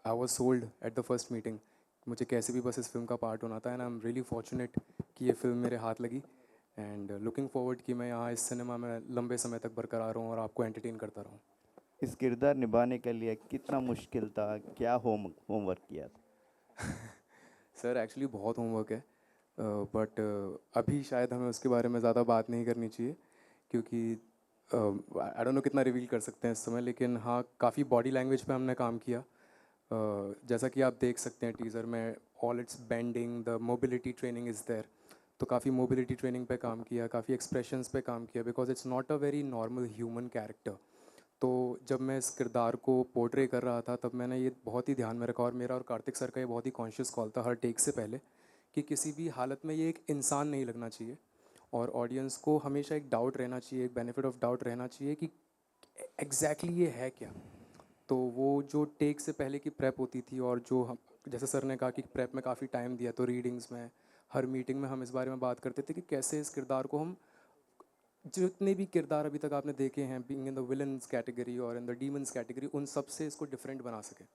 I was sold at the first meeting. मुझे कैसे भी बस इस फिल्म का पार्ट होना था. And I am really fortunate कि ये फिल्म मेरे हाथ लगी. एंड लुकिंग फॉरवर्ड कि मैं यहाँ इस सिनेमा में लंबे समय तक बरकरार रहूँ और आपको एंटरटेन करता रहूँ. इस किरदार निभाने के लिए कितना मुश्किल था, क्या होमवर्क किया था? सर एक्चुअली बहुत होमवर्क है, बट अभी शायद हमें उसके बारे में ज़्यादा बात नहीं करनी चाहिए, क्योंकि आई डोंट नो कितना रिवील कर सकते हैं इस समय. लेकिन हाँ, काफ़ी बॉडी लैंग्वेज पे हमने काम किया. जैसा कि आप देख सकते हैं टीज़र में, all it's bending, the mobility training is there. तो काफ़ी मोबिलिटी ट्रेनिंग पे काम किया, काफ़ी एक्सप्रेशंस पे काम किया, because it's not a very normal human character. तो जब मैं इस किरदार को पोर्ट्रे कर रहा था, तब मैंने ये बहुत ही ध्यान में रखा. और मेरा और कार्तिक सर का ये बहुत ही कॉन्शियस कॉल था हर टेक से पहले, कि किसी भी हालत में ये एक इंसान नहीं लगना चाहिए. और ऑडियंस को हमेशा एक डाउट रहना चाहिए, एक बेनिफिट ऑफ डाउट रहना चाहिए कि एग्जैक्टली ये है क्या. तो वो जो टेक से पहले की प्रेप होती थी, और जो हम, जैसे सर ने कहा कि प्रेप में काफ़ी टाइम दिया, तो रीडिंग्स में, हर मीटिंग में हम इस बारे में बात करते थे कि कैसे इस किरदार को हम, जितने भी किरदार अभी तक आपने देखे हैं, being in the villains category और इन द डीमन्स कैटेगरी, उन सब से इसको डिफरेंट बना सके.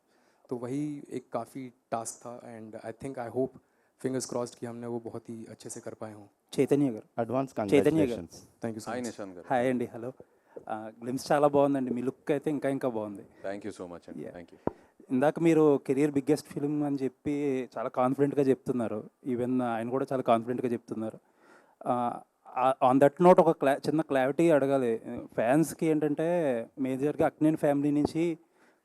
तो वही एक काफ़ी टास्क था. And I think, I hope, fingers crossed कि हमने वो बहुत ही अच्छे से कर पाए हों. చైతన్య గారు, advance congratulations. Thank you so hi much. Nishant గారు. హాయ్ అండి, హలో. గ్లిమ్స్ చాలా బాగుందండి. మీ లుక్ అయితే ఇంకా బాగుంది. థ్యాంక్ యూ సో మచ్ అండి. Thank you. ఇందాక మీరు కెరియర్ బిగ్గెస్ట్ ఫిల్మ్ అని చెప్పి చాలా కాన్ఫిడెంట్గా చెప్తున్నారు. ఈవెన్ ఆయన కూడా చాలా కాన్ఫిడెంట్గా చెప్తున్నారు. ఆన్ దట్ నోట్ ఒక చిన్న క్లారిటీ అడగాలి. ఫ్యాన్స్కి ఏంటంటే మేజర్గా అక్కినేని ఫ్యామిలీ నుంచి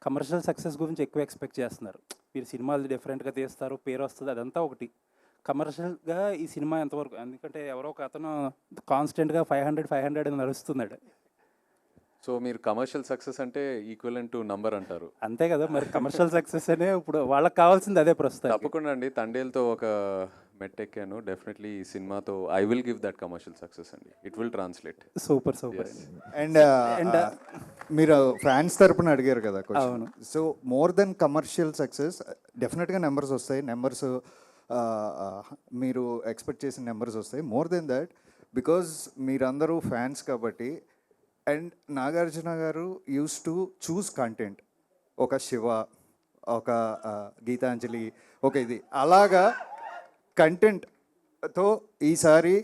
కమర్షియల్ సక్సెస్ గురించి ఎక్కువ ఎక్స్పెక్ట్ చేస్తున్నారు. మీరు సినిమాలు డిఫరెంట్గా తీస్తారు, పేరు వస్తుంది, అదంతా ఒకటి. కమర్షియల్గా ఈ సినిమా ఎంతవరకు, ఎందుకంటే ఎవరో ఒక అతను కాన్స్టెంట్గా 500 అని నడుస్తున్నాడు. సో మీరు కమర్షియల్ సక్సెస్ అంటే ఈక్వలెంట్ టు నంబర్ అంటారు. అంతే కదా మరి, కమర్షియల్ సక్సెస్ అనే ఇప్పుడు వాళ్ళకి కావాల్సింది అదే ప్రస్తుతం. తప్పకుండా అండి, తండేలతో ఒక మెట్టెక్కాను. డెఫినెట్లీ ఈ సినిమాతో I will give that commercial success అండి. It will translate. Super. And మీరు ఫ్యాన్స్ తరపున అడిగారు కదా question. So more than commercial success డెఫినెట్గా నెంబర్స్ వస్తాయి. నెంబర్స్ మీరు ఎక్స్పెక్ట్ చేసిన నెంబర్స్ వస్తాయి. మోర్ దెన్ దట్, బికాజ్ మీరందరూ ఫ్యాన్స్ కాబట్టి. And Nagarjuna garu used to choose content. ఒక శివ, ఒక గీతాంజలి, ఒక ఇది అలాగా కంటెంట్తో ఈసారి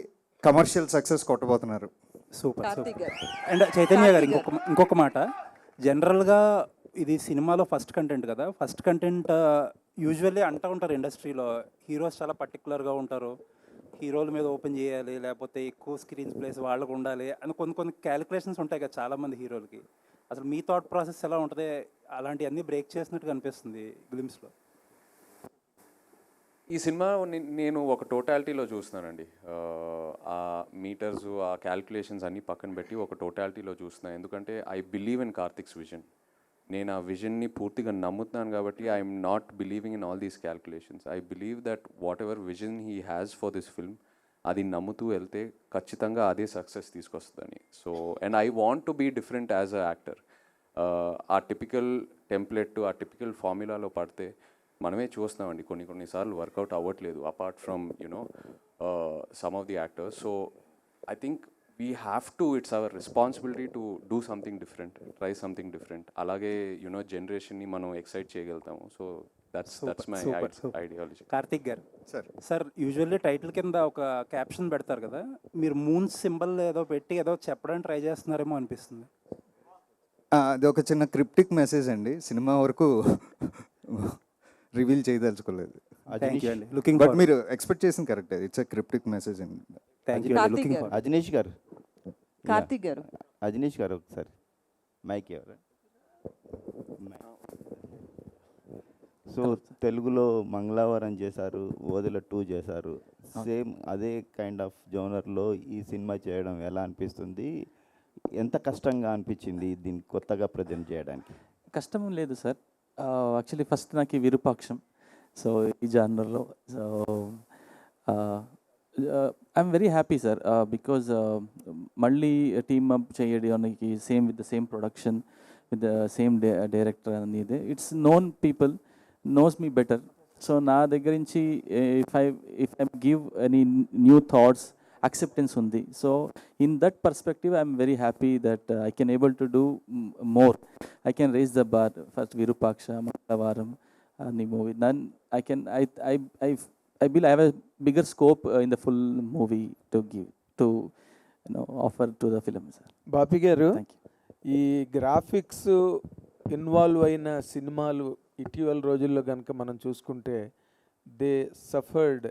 కమర్షియల్ సక్సెస్ కొట్టబోతున్నారు. సూపర్. అండ్ చైతన్య గారు ఇంకొక మాట, జనరల్గా ఇది సినిమాలో ఫస్ట్ కంటెంట్ కదా. ఫస్ట్ కంటెంట్ యూజువల్లీ అంటూ ఉంటారు ఇండస్ట్రీలో, హీరోస్ చాలా పర్టికులర్గా ఉంటారు, హీరోల మీద ఓపెన్ చేయాలి, లేకపోతే ఎక్కువ స్క్రీన్ ప్లేస్ వాళ్ళకు ఉండాలి అని కొన్ని క్యాలిక్యులేషన్స్ ఉంటాయి కదా చాలామంది హీరోలకి. అసలు మీ థాట్ ప్రాసెస్ ఎలా ఉంటుంది? అలాంటివన్నీ బ్రేక్ చేసినట్టుగా అనిపిస్తుంది గ్లిమ్స్లో. ఈ సినిమా నేను ఒక టోటాలిటీలో చూస్తున్నానండి. ఆ మీటర్స్, ఆ క్యాల్కులేషన్స్ అన్నీ పక్కన పెట్టి ఒక టోటాలిటీలో చూస్తున్నాను. ఎందుకంటే I believe in Karthik's vision. నేను ఆ విజన్ని పూర్తిగా నమ్ముతున్నాను కాబట్టి I'm not believing in all these calculations. I believe that whatever vision he has for this film, అది నమ్ముతూ వెళ్తే ఖచ్చితంగా అదే సక్సెస్ తీసుకొస్తుందని. So and I want to be different as a actor. ఆ టిపికల్ టెంప్లెట్, ఆ typical ఫార్ములాలో పడితే మనమే చూస్తున్నామండి కొన్నిసార్లు వర్కౌట్ అవ్వట్లేదు, apart from some of the actors. So I think we have to, it's our responsibility to do something different, try something different. అలాగే జనరేషన్ని మనం ఎక్సైట్ చేయగలుగుతాము. So that's my ideology. Karthik garu, sir usually title కింద ఒక caption పెడతారు కదా, మీరు moon symbol ఏదో పెట్టి ఏదో చెప్పడానికి ట్రై చేస్తున్నారేమో అనిపిస్తుంది. అది ఒక చిన్న క్రిప్టిక్ మెసేజ్ అండి, సినిమా వరకు రివీల్ చేయదలుచుకోలేదు. బట్ మీరు ఎక్స్పెక్ట్ చేసింది correct, it's a cryptic message అండి. అజనీష్ గారు, కార్తిక్ గారు, అజనీష్ గారు ఒకసారి మైక్ ఎవరు. సో తెలుగులో మంగళవారం చేశారు, ఓదెల 2 చేశారు. సేమ్ అదే కైండ్ ఆఫ్ జోనర్లో ఈ సినిమా చేయడం ఎలా అనిపిస్తుంది? ఎంత కష్టంగా అనిపించింది దీన్ని కొత్తగా ప్రజెంట్ చేయడానికి? కష్టం లేదు సార్. యాక్చువల్లీ ఫస్ట్ నాకు ఈ విరూపాక్షం, సో ఈ జానర్లో, so I'm very happy sir, because మళ్ళీ టీమ్ అప్ చేయడానికి same with the same production, with the same director అనేది, it's known people knows me better. So నా దగ్గర నుంచి if I give any new thoughts, acceptance undi. So in that perspective I'm very happy that I can able to do more. I can raise the bar. First Virupaksha, Mangalavaram, the movie, then I believe I have a bigger scope in the full movie to give, to offer to the film, sir. బాపి గారు, ఈ graphics involve అయిన సినిమాలు ఇటీవల రోజుల్లో కనుక మనం చూసుకుంటే they suffered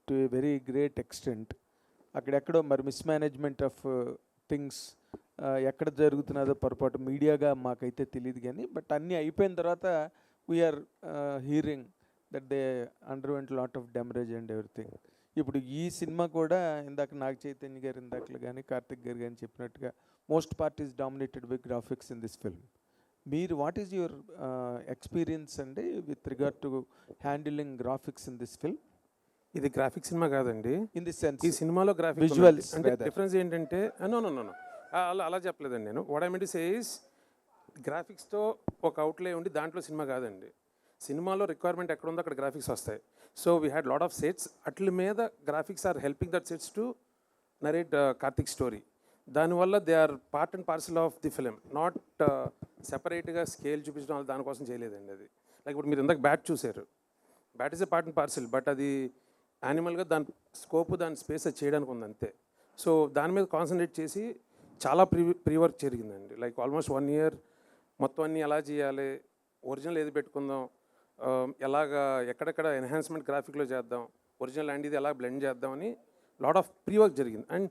to a very great extent. అక్కడెక్కడో మరి మిస్మేనేజ్మెంట్ ఆఫ్ థింగ్స్ ఎక్కడ జరుగుతున్నదో పొరపాటు మీడియాగా మాకైతే తెలియదు కానీ, బట్ అన్నీ అయిపోయిన తర్వాత we're hearing that they underwent lot of damage and everything. ఇప్పుడు ఈ సినిమా కూడా ఇందాక నాగ చైతన్య గారు ఇందాకలు కానీ కార్తిక్ గారు కానీ చెప్పినట్టుగా most part is dominated by graphics in this film. మీరు వాట్ ఈస్ యువర్ ఎక్స్పీరియన్స్ అండి with regard to handling graphics in this film? ఇది గ్రాఫిక్ సినిమా కాదండి, ఇన్ ది సెన్స్ ఈ సినిమాలో గ్రాఫిక్ విజువల్స్ అంటే డిఫరెన్స్ ఏంటంటే అలా చెప్పలేదండి నేను. What I mean to say is, గ్రాఫిక్స్తో ఒక అవుట్లే ఉండి దాంట్లో సినిమా కాదండి. సినిమాలో రిక్వైర్మెంట్ ఎక్కడ ఉందో అక్కడ గ్రాఫిక్స్ వస్తాయి. So we had lot of sets, అట్ల మీద graphics are helping that sets to narrate Karthik story. దానివల్ల they are part and parcel of the film, not సెపరేట్గా స్కేల్ చూపించడం దానికోసం చేయలేదండి. అది లైక్ ఇప్పుడు మీరు ఇందాక బ్యాట్ చూసారు, bat is a part and parcel, but అది యానిమల్గా దాని స్కోప్, దాని స్పేస్ అది చేయడానికి ఉంది అంతే. సో దాని మీద కాన్సన్ట్రేట్ చేసి చాలా ప్రీ వర్క్ జరిగిందండి. లైక్ ఆల్మోస్ట్ 1 year మొత్తం అన్నీ ఎలా చేయాలి, ఒరిజినల్ ఏది పెట్టుకుందాం, ఎలాగా ఎక్కడెక్కడ ఎన్హాన్స్మెంట్ గ్రాఫిక్లో చేద్దాం, ఒరిజినల్ అండ్ ఇది ఎలా బ్లెండ్ చేద్దామని లాట్ ఆఫ్ ప్రీ వర్క్ జరిగింది. అండ్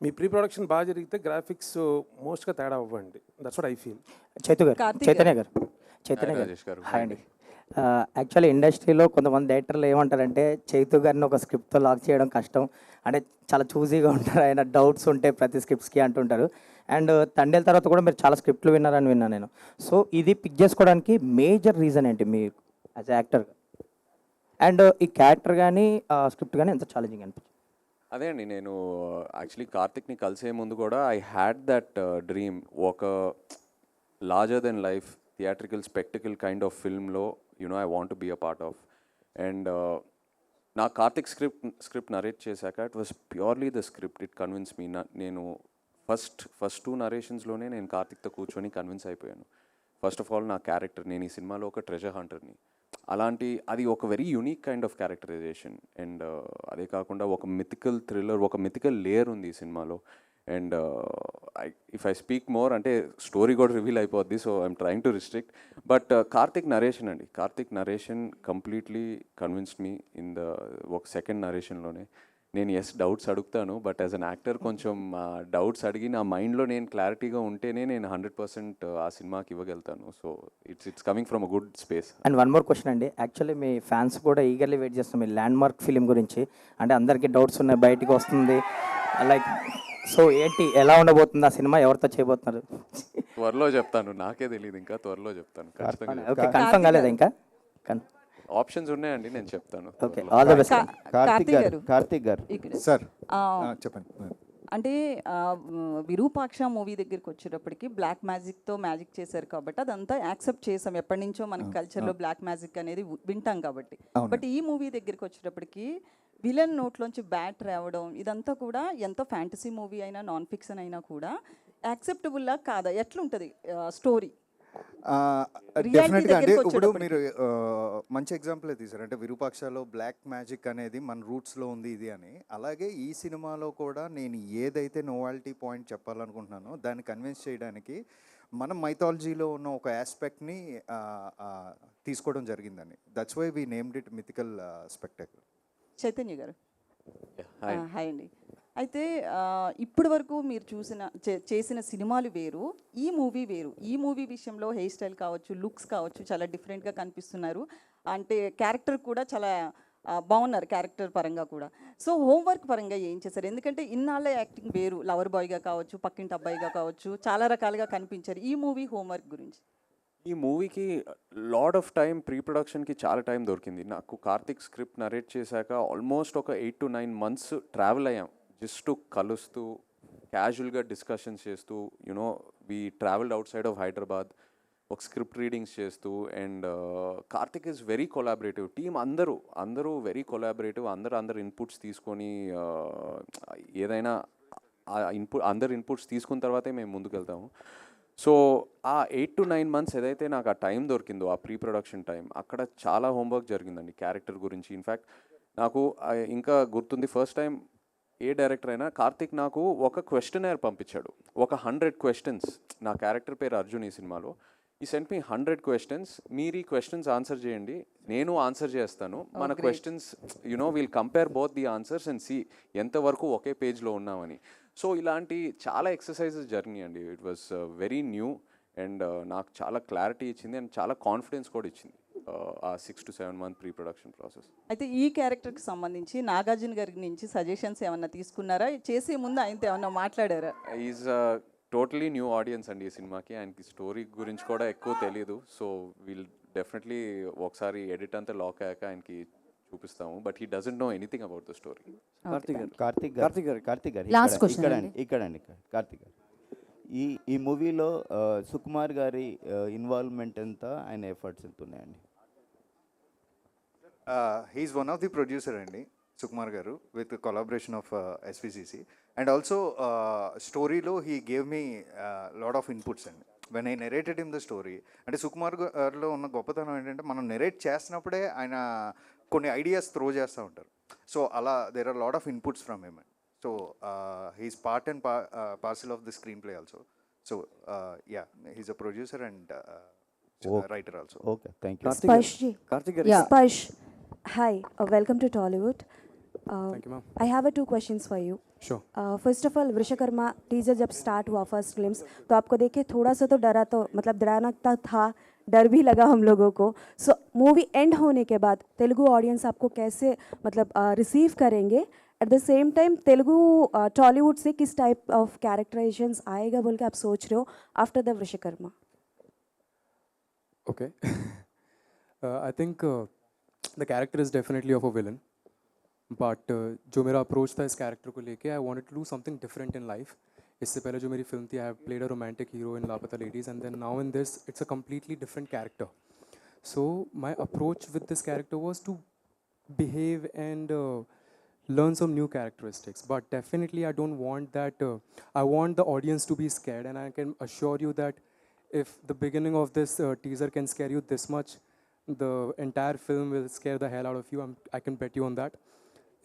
మీ ప్రీ ప్రొడక్షన్ బాగా జరిగితే గ్రాఫిక్స్ మోస్ట్గా తేడా అవ్వండి. That's what I feel. Chaitanya గారు రాజేష్ గారు. హాయ్ అండి. యాక్చువల్లీ ఇండస్ట్రీలో కొంతమంది డైరెక్టర్లు ఏమంటారంటే చైతు గారిని ఒక స్క్రిప్ట్తో లాక్ చేయడం కష్టం, అంటే చాలా చూజీగా ఉంటారు, ఆయన డౌట్స్ ఉంటాయి ప్రతి స్క్రిప్ట్స్కి అంటుంటారు. అండ్ తండేల తర్వాత కూడా మీరు చాలా స్క్రిప్ట్లు విన్నారని విన్నాను నేను. సో ఇది పిక్ చేసుకోవడానికి మేజర్ రీజన్ ఏంటి మీరు యాజ్ యాక్టర్? అండ్ ఈ క్యారెక్టర్ కానీ స్క్రిప్ట్ కానీ ఎంత ఛాలెంజింగ్ అనిపించింది? అదే అండి, నేను యాక్చువల్లీ కార్తిక్ని కలిసే ముందు కూడా ఐ హ్యాడ్ దట్ డ్రీమ్, ఒక larger than life theatrical spectacle kind of ఫిల్మ్లో I want be a part of. అండ్ నా కార్తిక్ స్క్రిప్ట్ నరేట్ చేశాక it was purely the script, it convince me. నేను ఫస్ట్ 2 నరేషన్స్లోనే నేను కార్తిక్తో కూర్చొని కన్విన్స్ అయిపోయాను. ఫస్ట్ ఆఫ్ ఆల్ నా క్యారెక్టర్, నేను ఈ సినిమాలో ఒక ట్రెజర్ హంటర్ని, అది ఒక very unique kind of characterization. And అదే కాకుండా ఒక మిథికల్ థ్రిల్లర్, ఒక మిథికల్ లేయర్ ఉంది ఈ సినిమాలో. And if I speak more అంటే స్టోరీ కూడా రివీల్ అయిపోద్ది, so I'm trying to restrict. But Karthik narration completely convinced me in ఒక సెకండ్ నరేషన్లోనే. నేను డౌట్స్ అడుగుతాను, బట్ యాజ్ అన్ యాక్టర్ కొంచెం డౌట్స్ అడిగి నా మైండ్లో నేను క్లారిటీగా ఉంటేనే నేను 100% ఆ సినిమాకి ఇవ్వగలుగుతాను. So it's coming from a good space. And one more question అండి, యాక్చువల్లీ మీ ఫ్యాన్స్ కూడా ఈగర్లీ వెయిట్ చేస్తున్నారు మీ ల్యాండ్ మార్క్ ఫిలిం గురించి. అంటే అందరికీ డౌట్స్ ఉన్నాయి, బయటికి వస్తుంది లైక్, సో ఏంటి, ఎలా ఉండబోతుంది ఆ సినిమా, ఎవరితో చేయబోతున్నారు? త్వరలో చెప్తాను, నాకే తెలియదు, ఇంకా త్వరలో చెప్తాను. ఓకే, కన్ఫర్మ్ కాలేదా ఇంకా? ఆప్షన్స్ ఉన్నాయండి, నేను చెప్తాను. Okay, all the best. Karthik garu sir చెప్పండి. అంటే విరూపాక్ష మూవీ దగ్గరికి వచ్చేటప్పటికి బ్లాక్ మ్యాజిక్తో మ్యాజిక్ చేశారు కాబట్టి అదంతా యాక్సెప్ట్ చేసాం, ఎప్పటి నుంచో మన కల్చర్లో బ్లాక్ మ్యాజిక్ అనేది వింటాం కాబట్టి. బట్ ఈ మూవీ దగ్గరికి వచ్చేటప్పటికి విలన్ నోట్లోంచి బ్యాట్ రావడం ఇదంతా కూడా ఎంతో ఫ్యాంటసీ మూవీ అయినా నాన్ ఫిక్షన్ అయినా కూడా యాక్సెప్టబుల్లా కాదా, ఎట్లుంటుంది స్టోరీ? డెఫినెట్గా అంటే ఇప్పుడు మీరు మంచి ఎగ్జాంపుల్ తీసారు, అంటే విరూపాక్షలో బ్లాక్ మ్యాజిక్ అనేది మన రూట్స్లో ఉంది ఇది అని. అలాగే ఈ సినిమాలో కూడా నేను ఏదైతే నోవాలిటీ పాయింట్ చెప్పాలనుకుంటున్నానో దాన్ని కన్విన్స్ చేయడానికి మనం మైథాలజీలో ఉన్న ఒక ఆస్పెక్ట్ని తీసుకోవడం జరిగిందండి. That's why we named it mythical spectacle. Chaitanya గారు హాయ్ అండి. అయితే ఇప్పటి వరకు మీరు చేసిన సినిమాలు వేరు, ఈ మూవీ వేరు. ఈ మూవీ విషయంలో హెయిర్ స్టైల్ కావచ్చు, లుక్స్ కావచ్చు, చాలా డిఫరెంట్గా కనిపిస్తున్నారు. అంటే క్యారెక్టర్ కూడా చాలా బాగున్నారు, క్యారెక్టర్ పరంగా కూడా. సో హోంవర్క్ పరంగా ఏం చేశారు? ఎందుకంటే ఇన్నాళ్ళ యాక్టింగ్ వేరు, లవర్ బాయ్గా కావచ్చు, పక్కింటి అబ్బాయిగా కావచ్చు, చాలా రకాలుగా కనిపించారు. ఈ మూవీ హోంవర్క్ గురించి. ఈ మూవీకి లాడ్ ఆఫ్ టైం, ప్రీ ప్రొడక్షన్కి చాలా టైం దొరికింది నాకు. కార్తిక్ స్క్రిప్ట్ నరేట్ చేశాక ఆల్మోస్ట్ ఒక 8 to 9 months ట్రావెల్ అయ్యాం, జస్ట్ కలుస్తూ క్యాజువల్గా డిస్కషన్స్ చేస్తూ. We travelled out side of Hyderabad, ఒక స్క్రిప్ట్ రీడింగ్స్ చేస్తూ. And Karthik is very collaborative. Team అందరూ వెరీ కొలాబరేటివ్. అందరు ఇన్పుట్స్ తీసుకొని ఏదైనా అందరు ఇన్పుట్స్ తీసుకున్న తర్వాతే మేము ముందుకు వెళ్తాము. సో ఆ 8 to 9 months ఏదైతే నాకు ఆ టైం దొరికిందో, ఆ ప్రీ ప్రొడక్షన్ టైం, అక్కడ చాలా హోంవర్క్ జరిగిందండి క్యారెక్టర్ గురించి. ఇన్ఫ్యాక్ట్ నాకు ఇంకా గుర్తుంది, ఫస్ట్ టైం ఏ డైరెక్టర్ అయినా కార్తిక్ నాకు ఒక క్వశ్చనర్ పంపించాడు, ఒక 100 questions. నా క్యారెక్టర్ పేరు అర్జున్ ఈ సినిమాలో. ఈ సెంట్ మీ 100 questions, మీరు ఈ క్వశ్చన్స్ ఆన్సర్ చేయండి, నేను ఆన్సర్ చేస్తాను. మన క్వశ్చన్స్ we'll compare both the answers and see ఎంతవరకు ఒకే పేజ్లో ఉన్నామని. సో ఇలాంటి చాలా ఎక్సర్సైజెస్ జరిగినాయండి. It was very new and నాకు చాలా క్లారిటీ ఇచ్చింది అండ్ చాలా కాన్ఫిడెన్స్ కూడా ఇచ్చింది ఆ 6 to 7 month pre production process. అయితే ఈ క్యారెక్టర్కి సంబంధించి నాగార్జున గారి నుంచి సజెషన్స్ ఏమన్నా తీసుకున్నారా? చేసే ముందు ఆయనతో ఏమన్నా మాట్లాడారా? ఈజ్ టోటలీ న్యూ ఆడియన్స్ అండి ఈ సినిమాకి, ఆయనకి స్టోరీ గురించి కూడా ఎక్కువ తెలియదు. సో వీల్ డెఫినెట్లీ ఒకసారి ఎడిట్ అంతా లాక్ అయ్యాక ఆయనకి చూపిస్తాము, but he doesn't know anything about the story. Karthik గారు ఇక్కడండి కార్తిక్ గారు, ఈ మూవీలో సుకుమార్ గారి ఇన్వాల్వ్మెంట్ ఎంత, ఆయన ఎఫర్ట్స్ ఎంత ఉన్నాయండి? He's one of the producer అండి Sukumar garu, with collaboration of SVCC. And also స్టోరీలో he gave me lot of inputs అండి when I narrated in the story. అంటే సుకుమార్ గారిలో ఉన్న గొప్పతనం ఏంటంటే మనం నెరేట్ చేసినప్పుడే ఆయన కొన్ని ఐడియాస్ త్రో చేస్తూ ఉంటారు. సో అలా there are lot of inputs from him. So he's part and parcel of the screenplay also. So yeah, he's a producer and writer also. Okay, thank you. Sparsh ji. Yeah. Sparsh, hi. Welcome to Tollywood. Thank you, ma'am. I have 2 questions for you. Sure. First of all Vishwakarma teaser जब start हुआ first glimpse तो आपको देख के थोड़ा सा तो डरा, तो मतलब डराना था, डर भी लगा हम लोगों को. सो मूवी एंड होने के बाद तेलुगु ऑडियंस आपको कैसे मतलब रिसीव करेंगे? At the same time Telugu Tollywood से किस टाइप ऑफ कैरेक्टराइजेशंस आएगा बोल के आप सोच रहे हो after the Vishwakarma? Okay. I think the character is definitely of a villain. But जो मेरा अप्रोच था इस कैरेक्टर को लेके, I wanted to do something different in life. इससे पहले जो मेरी फिल्म थी, I have played a romantic hero in Laapataa Ladies, and then now in this it's a completely different character. So my approach with this character was to behave and learn some new characteristics. But definitely I don't want that. I want the audience to be scared, and I can assure you that if the beginning of this teaser can scare you this much, the entire film will scare the hell out of you. I can bet you on that.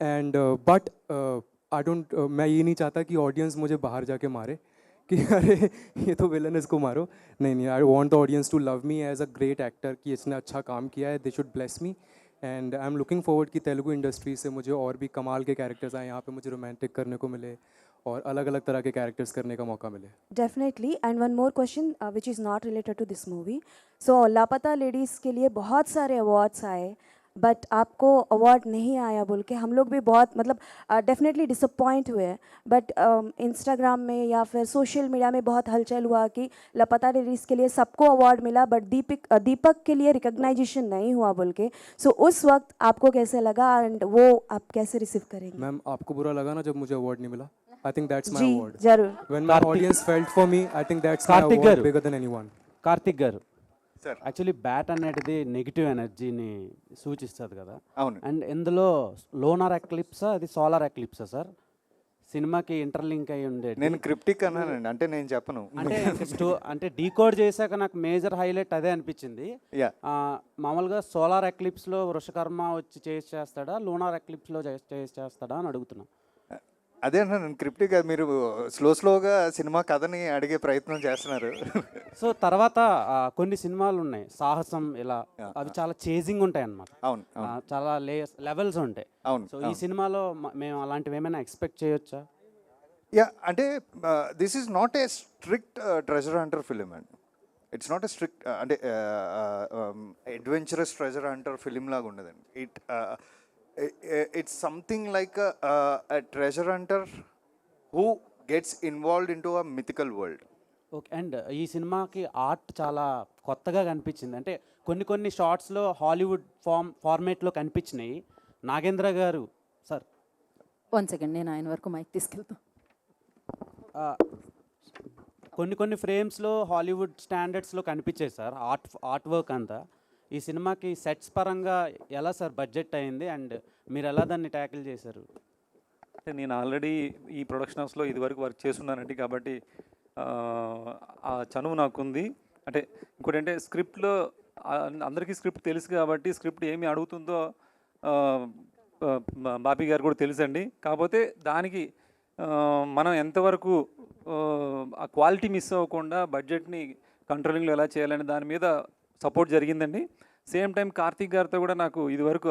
And but I don't. मैं ये नहीं चाहता कि audience मुझे बाहर जाके मारे कि अरे ये तो विलन, इसको मारो. नहीं, I want the audience to love me as a great actor, कि इसने अच्छा काम किया है. They should bless me. And I am looking forward कि तेलुगु इंडस्ट्री से मुझे और भी कमाल के कैरेक्टर्स आए, यहाँ पे मुझे रोमांटिक करने को मिले और अलग अलग तरह के कैरेक्टर्स करने का मौका मिले. Definitely. And one more question which is not related to this movie. So Laapataa Ladies के लिए बहुत सारे अवार्ड्स आए, बट आपको अवार्ड नहीं आया बोल के हम लोग भी बहुत मतलब डेफिनेटली डिसअपॉइंट हुए. बट इंस्टाग्राम में या फिर सोशल मीडिया में बहुत हलचल हुआ कि लापता लेडीज़ के लिए सबको अवार्ड मिला, बट दीपक के लिए रिकग्नाइजेशन नहीं हुआ बोल के. सो उस वक्त आपको कैसे लगा एंड वो आप कैसे रिसीव करेंगे? मैम, आपको बुरा लगा ना जब मुझे अवार्ड नहीं मिला? आई थिंक दैट्स माय जी, अवार्ड. जरूर. When my audience felt for me, I think that's my award bigger than anyone. Karthik garu, sir, actually bat అనేది నెగిటివ్ ఎనర్జీని సూచిస్తుంది కదా. అవును. అండ్ ఇందులో లోనార్ ఎక్లిప్సా, అది సోలార్ ఎక్లిప్సా సార్? సినిమాకి ఇంటర్లింక్ అయి ఉండేది. నేను క్రిప్టిక్ అన్నానండి, అంటే నేను చెప్పను. అంటే అంటే డీకోడ్ చేశాక నాకు మేజర్ హైలైట్ అదే అనిపించింది. మామూలుగా సోలార్ ఎక్లిప్స్లో వృషకర్మ వచ్చి చేస్తాడా, లోనార్ ఎక్లిప్స్లో చేస్తాడా అని అడుగుతున్నా. అదే అన్నాను, క్రిప్టిక్. మీరు స్లోగా సినిమా కథని అడిగే ప్రయత్నం చేస్తున్నారు. సో తర్వాత కొన్ని సినిమాలు ఉన్నాయి సాహసం, ఇలా అవి చాలా చేజింగ్ ఉంటాయి అన్నమాట. అవును, చాలా లెవెల్స్ ఉంటాయి. అవును. సో ఈ సినిమాలో మేము అలాంటివి ఏమైనా ఎక్స్పెక్ట్ చేయొచ్చా? యా, అంటే this is not a strict treasure Hunter film అండి. ఇట్స్ నాట్ ఏ స్ట్రిక్ట్ అంటే అడ్వెంచరస్ ట్రెజర్ హంటర్ ఫిలిం లాగా ఉండదండి. It's something like a treasure hunter who gets involved into a mythical world. Okay. And ఈ సినిమాకి art చాలా కొత్తగా కనిపించింది. అంటే కొన్ని షార్ట్స్లో హాలీవుడ్ ఫార్మేట్లో కనిపించినాయి. నాగేంద్ర గారు సార్, 1 సెకండ్, నేను ఆయన వరకు మైక్ తీసుకెళ్తాను. కొన్ని ఫ్రేమ్స్లో హాలీవుడ్ స్టాండర్డ్స్లో కనిపించాయి సార్ ఆర్ట్ వర్క్ అంతా. ఈ సినిమాకి సెట్స్ పరంగా ఎలా సార్ బడ్జెట్ అయింది, అండ్ మీరు ఎలా దాన్ని ట్యాకిల్ చేశారు? అంటే నేను ఆల్రెడీ ఈ ప్రొడక్షన్ హౌస్లో ఇదివరకు వర్క్ చేస్తున్నానండి, కాబట్టి ఆ చనువు నాకుంది. అంటే ఇంకోటి అంటే స్క్రిప్ట్లో అందరికీ స్క్రిప్ట్ తెలుసు కాబట్టి స్క్రిప్ట్ ఏమి అడుగుతుందో బాపీ గారు కూడా తెలుసండి. కాకపోతే దానికి మనం ఎంతవరకు ఆ క్వాలిటీ మిస్ అవ్వకుండా బడ్జెట్ని కంట్రోలింగ్లో ఎలా చేయాలనే దాని మీద సపోర్ట్ జరిగిందండి. సేమ్ టైం కార్తీక్ గారితో కూడా నాకు ఇదివరకు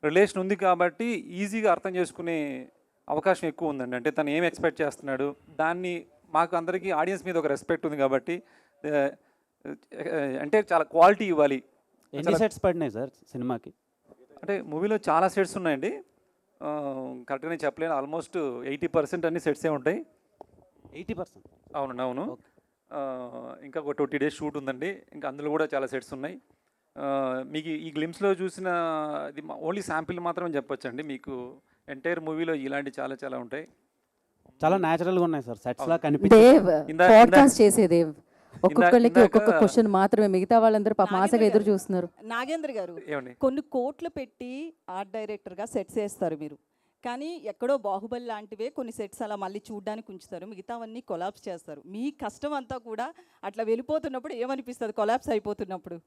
రిలేషన్ ఉంది కాబట్టి ఈజీగా అర్థం చేసుకునే అవకాశం ఎక్కువ ఉందండి. అంటే తను ఏం ఎక్స్పెక్ట్ చేస్తున్నాడు, దాన్ని మాకు అందరికీ ఆడియన్స్ మీద ఒక రెస్పెక్ట్ ఉంది కాబట్టి అంటే చాలా క్వాలిటీ ఇవ్వాలి. ఎన్ని సెట్స్ పడినాయి సార్ సినిమాకి? అంటే మూవీలో చాలా సెట్స్ ఉన్నాయండి, కరెక్ట్గా నేను చెప్పలేను. ఆల్మోస్ట్ 80% అన్ని సెట్సే ఉంటాయి. 80%? అవునండి, అవును. ఇంకా ఒక 20 days షూట్ ఉందండి, ఇంకా అందులో కూడా చాలా సెట్స్ ఉన్నాయి. మీకు ఈ గ్లిమ్స్లో చూసిన ఇది ఓన్లీ శాంపిల్ మాత్రమే చెప్పొచ్చండి. మీకు ఎంటైర్ మూవీలో ఇలాంటి చాలా చాలా ఉంటాయి. చాలా న్యాచురల్గా ఉన్నాయి సార్ సెట్స్ లా దేవ్ కనిపించింది. పాడ్కాస్ట్ చేసే దేవ్ ఒక్కొక్కళ్ళకి ఒక్కొక్క క్వశ్చన్ మాత్రమే, మిగతా వాళ్ళందరూ పాపం ఆశగా ఎదురు చూస్తున్నారు. నాగేంద్ర గారు, ఏమండి? కొన్ని కోట్లు పెట్టి ఆర్ట్ డైరెక్టర్గా సెట్స్ వేస్తారు మీరు, కానీ ఎక్కడో బాహుబలి లాంటివే కొన్ని సెట్స్ అలా మళ్ళీ చూడడానికి ఉంచుతారు, మిగతావన్నీ కొలాప్స్ చేస్తారు. మీ కష్టం అంతా కూడా అట్లా వెళ్ళిపోతున్నప్పుడు ఏమనిపిస్తుంది కొలాప్స్ అయిపోతున్నప్పుడు?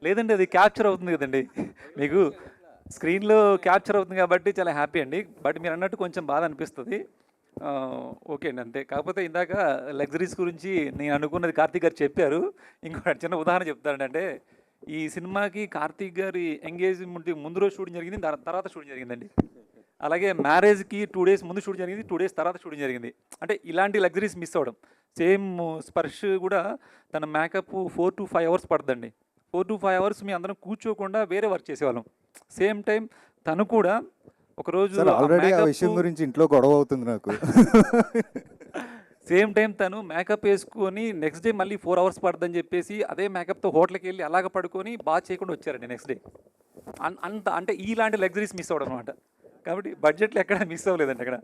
లేదండి, అది క్యాప్చర్ అవుతుంది కదండి. మీకు స్క్రీన్లో క్యాప్చర్ అవుతుంది కాబట్టి చాలా హ్యాపీ అండి. బట్ మీరు అన్నట్టు కొంచెం బాధ అనిపిస్తుంది. ఓకే అండి, అంతే. కాకపోతే ఇందాక లగ్జరీస్ గురించి నేను అనుకున్నది కార్తీక్ గారు చెప్పారు. ఇంకో చిన్న ఉదాహరణ చెప్తానండి. అంటే ఈ సినిమాకి కార్తీక్ గారి ఎంగేజ్మెంట్ ముందు రోజు షూటింగ్ జరిగింది, తర్వాత షూటింగ్ జరిగిందండి. అలాగే మ్యారేజ్కి 2 days ముందు షూటింగ్ జరిగింది, 2 days తర్వాత షూటింగ్ జరిగింది. అంటే ఇలాంటి లగ్జరీస్ మిస్ అవ్వడం. సేమ్ స్పర్శ్ కూడా తన మేకప్ 4 to 5 hours పడుతుందండి. 4 to 5 hours మీ అందరం కూర్చోకుండా వేరే వర్క్ చేసేవాళ్ళం. సేమ్ టైం తను కూడా ఒకరోజు ఆల్రెడీ ఆ విషయం గురించి ఇంట్లో గొడవ అవుతుంది నాకు. సేమ్ టైం తను మేకప్ వేసుకొని నెక్స్ట్ డే మళ్ళీ 4 hours పడుతుందని చెప్పేసి అదే మేకప్తో హోటల్కి వెళ్ళి అలాగ పడుకొని బాగా చేయకుండా వచ్చారండి నెక్స్ట్ డే. అంత అంటే ఇలాంటి లగ్జరీస్ మిస్ అవ్వడం అనమాట. కాబట్టి బడ్జెట్లో ఎక్కడ మిస్ అవ్వలేదండి అక్కడ.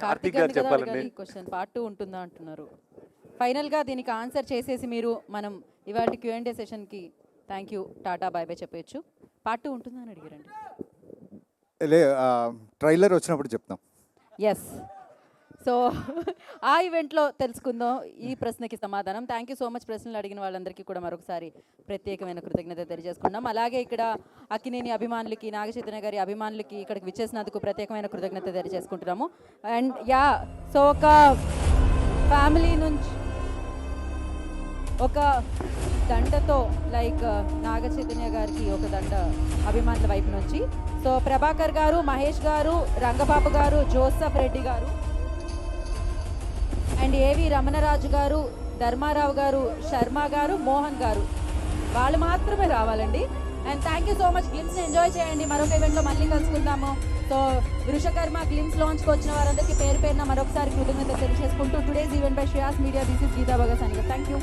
కార్తీక్ గారు చెప్పాలండి. క్వశ్చన్ పార్ట్ 2 ఉంటుందా అంటున్నారు. ఫైనల్గా దీనికి ఆన్సర్ చేసేసి మీరు మనం ఇవాళ Q&A సెషన్కి thank you, tata, bye bye చెప్పచ్చు. పార్ట్ 2 ఉంటుందా అని అడిగారండి. ట్రైలర్ వచ్చినప్పుడు చెప్తాం. ఎస్. సో ఆ ఈవెంట్లో తెలుసుకుందాం ఈ ప్రశ్నకి సమాధానం. Thank you so much. ప్రశ్నలు అడిగిన వాళ్ళందరికీ కూడా మరొకసారి ప్రత్యేకమైన కృతజ్ఞత తెలియజేసుకున్నాం. అలాగే ఇక్కడ అక్కినేని అభిమానులకి, నాగచైతన్య గారి అభిమానులకి ఇక్కడికి విచ్చేసినందుకు ప్రత్యేకమైన కృతజ్ఞత తెలియజేసుకుంటున్నాము. అండ్ సో ఒక ఫ్యామిలీ నుంచి ఒక దండతో లైక్ నాగచైతన్య గారికి ఒక దండ అభిమానుల వైపు నుంచి. సో ప్రభాకర్ గారు, మహేష్ గారు, రంగబాబు గారు, జోసఫ్ రెడ్డి గారు అండ్ ఏవి రమణరాజు గారు, ధర్మారావు గారు, శర్మ గారు, మోహన్ గారు వాళ్ళు మాత్రమే రావాలండి. And thank you so much. గ్లిమ్స్ని ఎంజాయ్ చేయండి. మరొక ఈవెంట్లో మళ్ళీ కలుసుకుందాము. సో వృషకర్మ గ్లిమ్స్ లాంచ్కి వచ్చిన వారందరికీ పేరు పేరున మరొకసారి కృతజ్ఞత తెలియజేసుకుంటూ today's event by Shreyas media, this is Geeta Bhagat సనిగా. Thank you.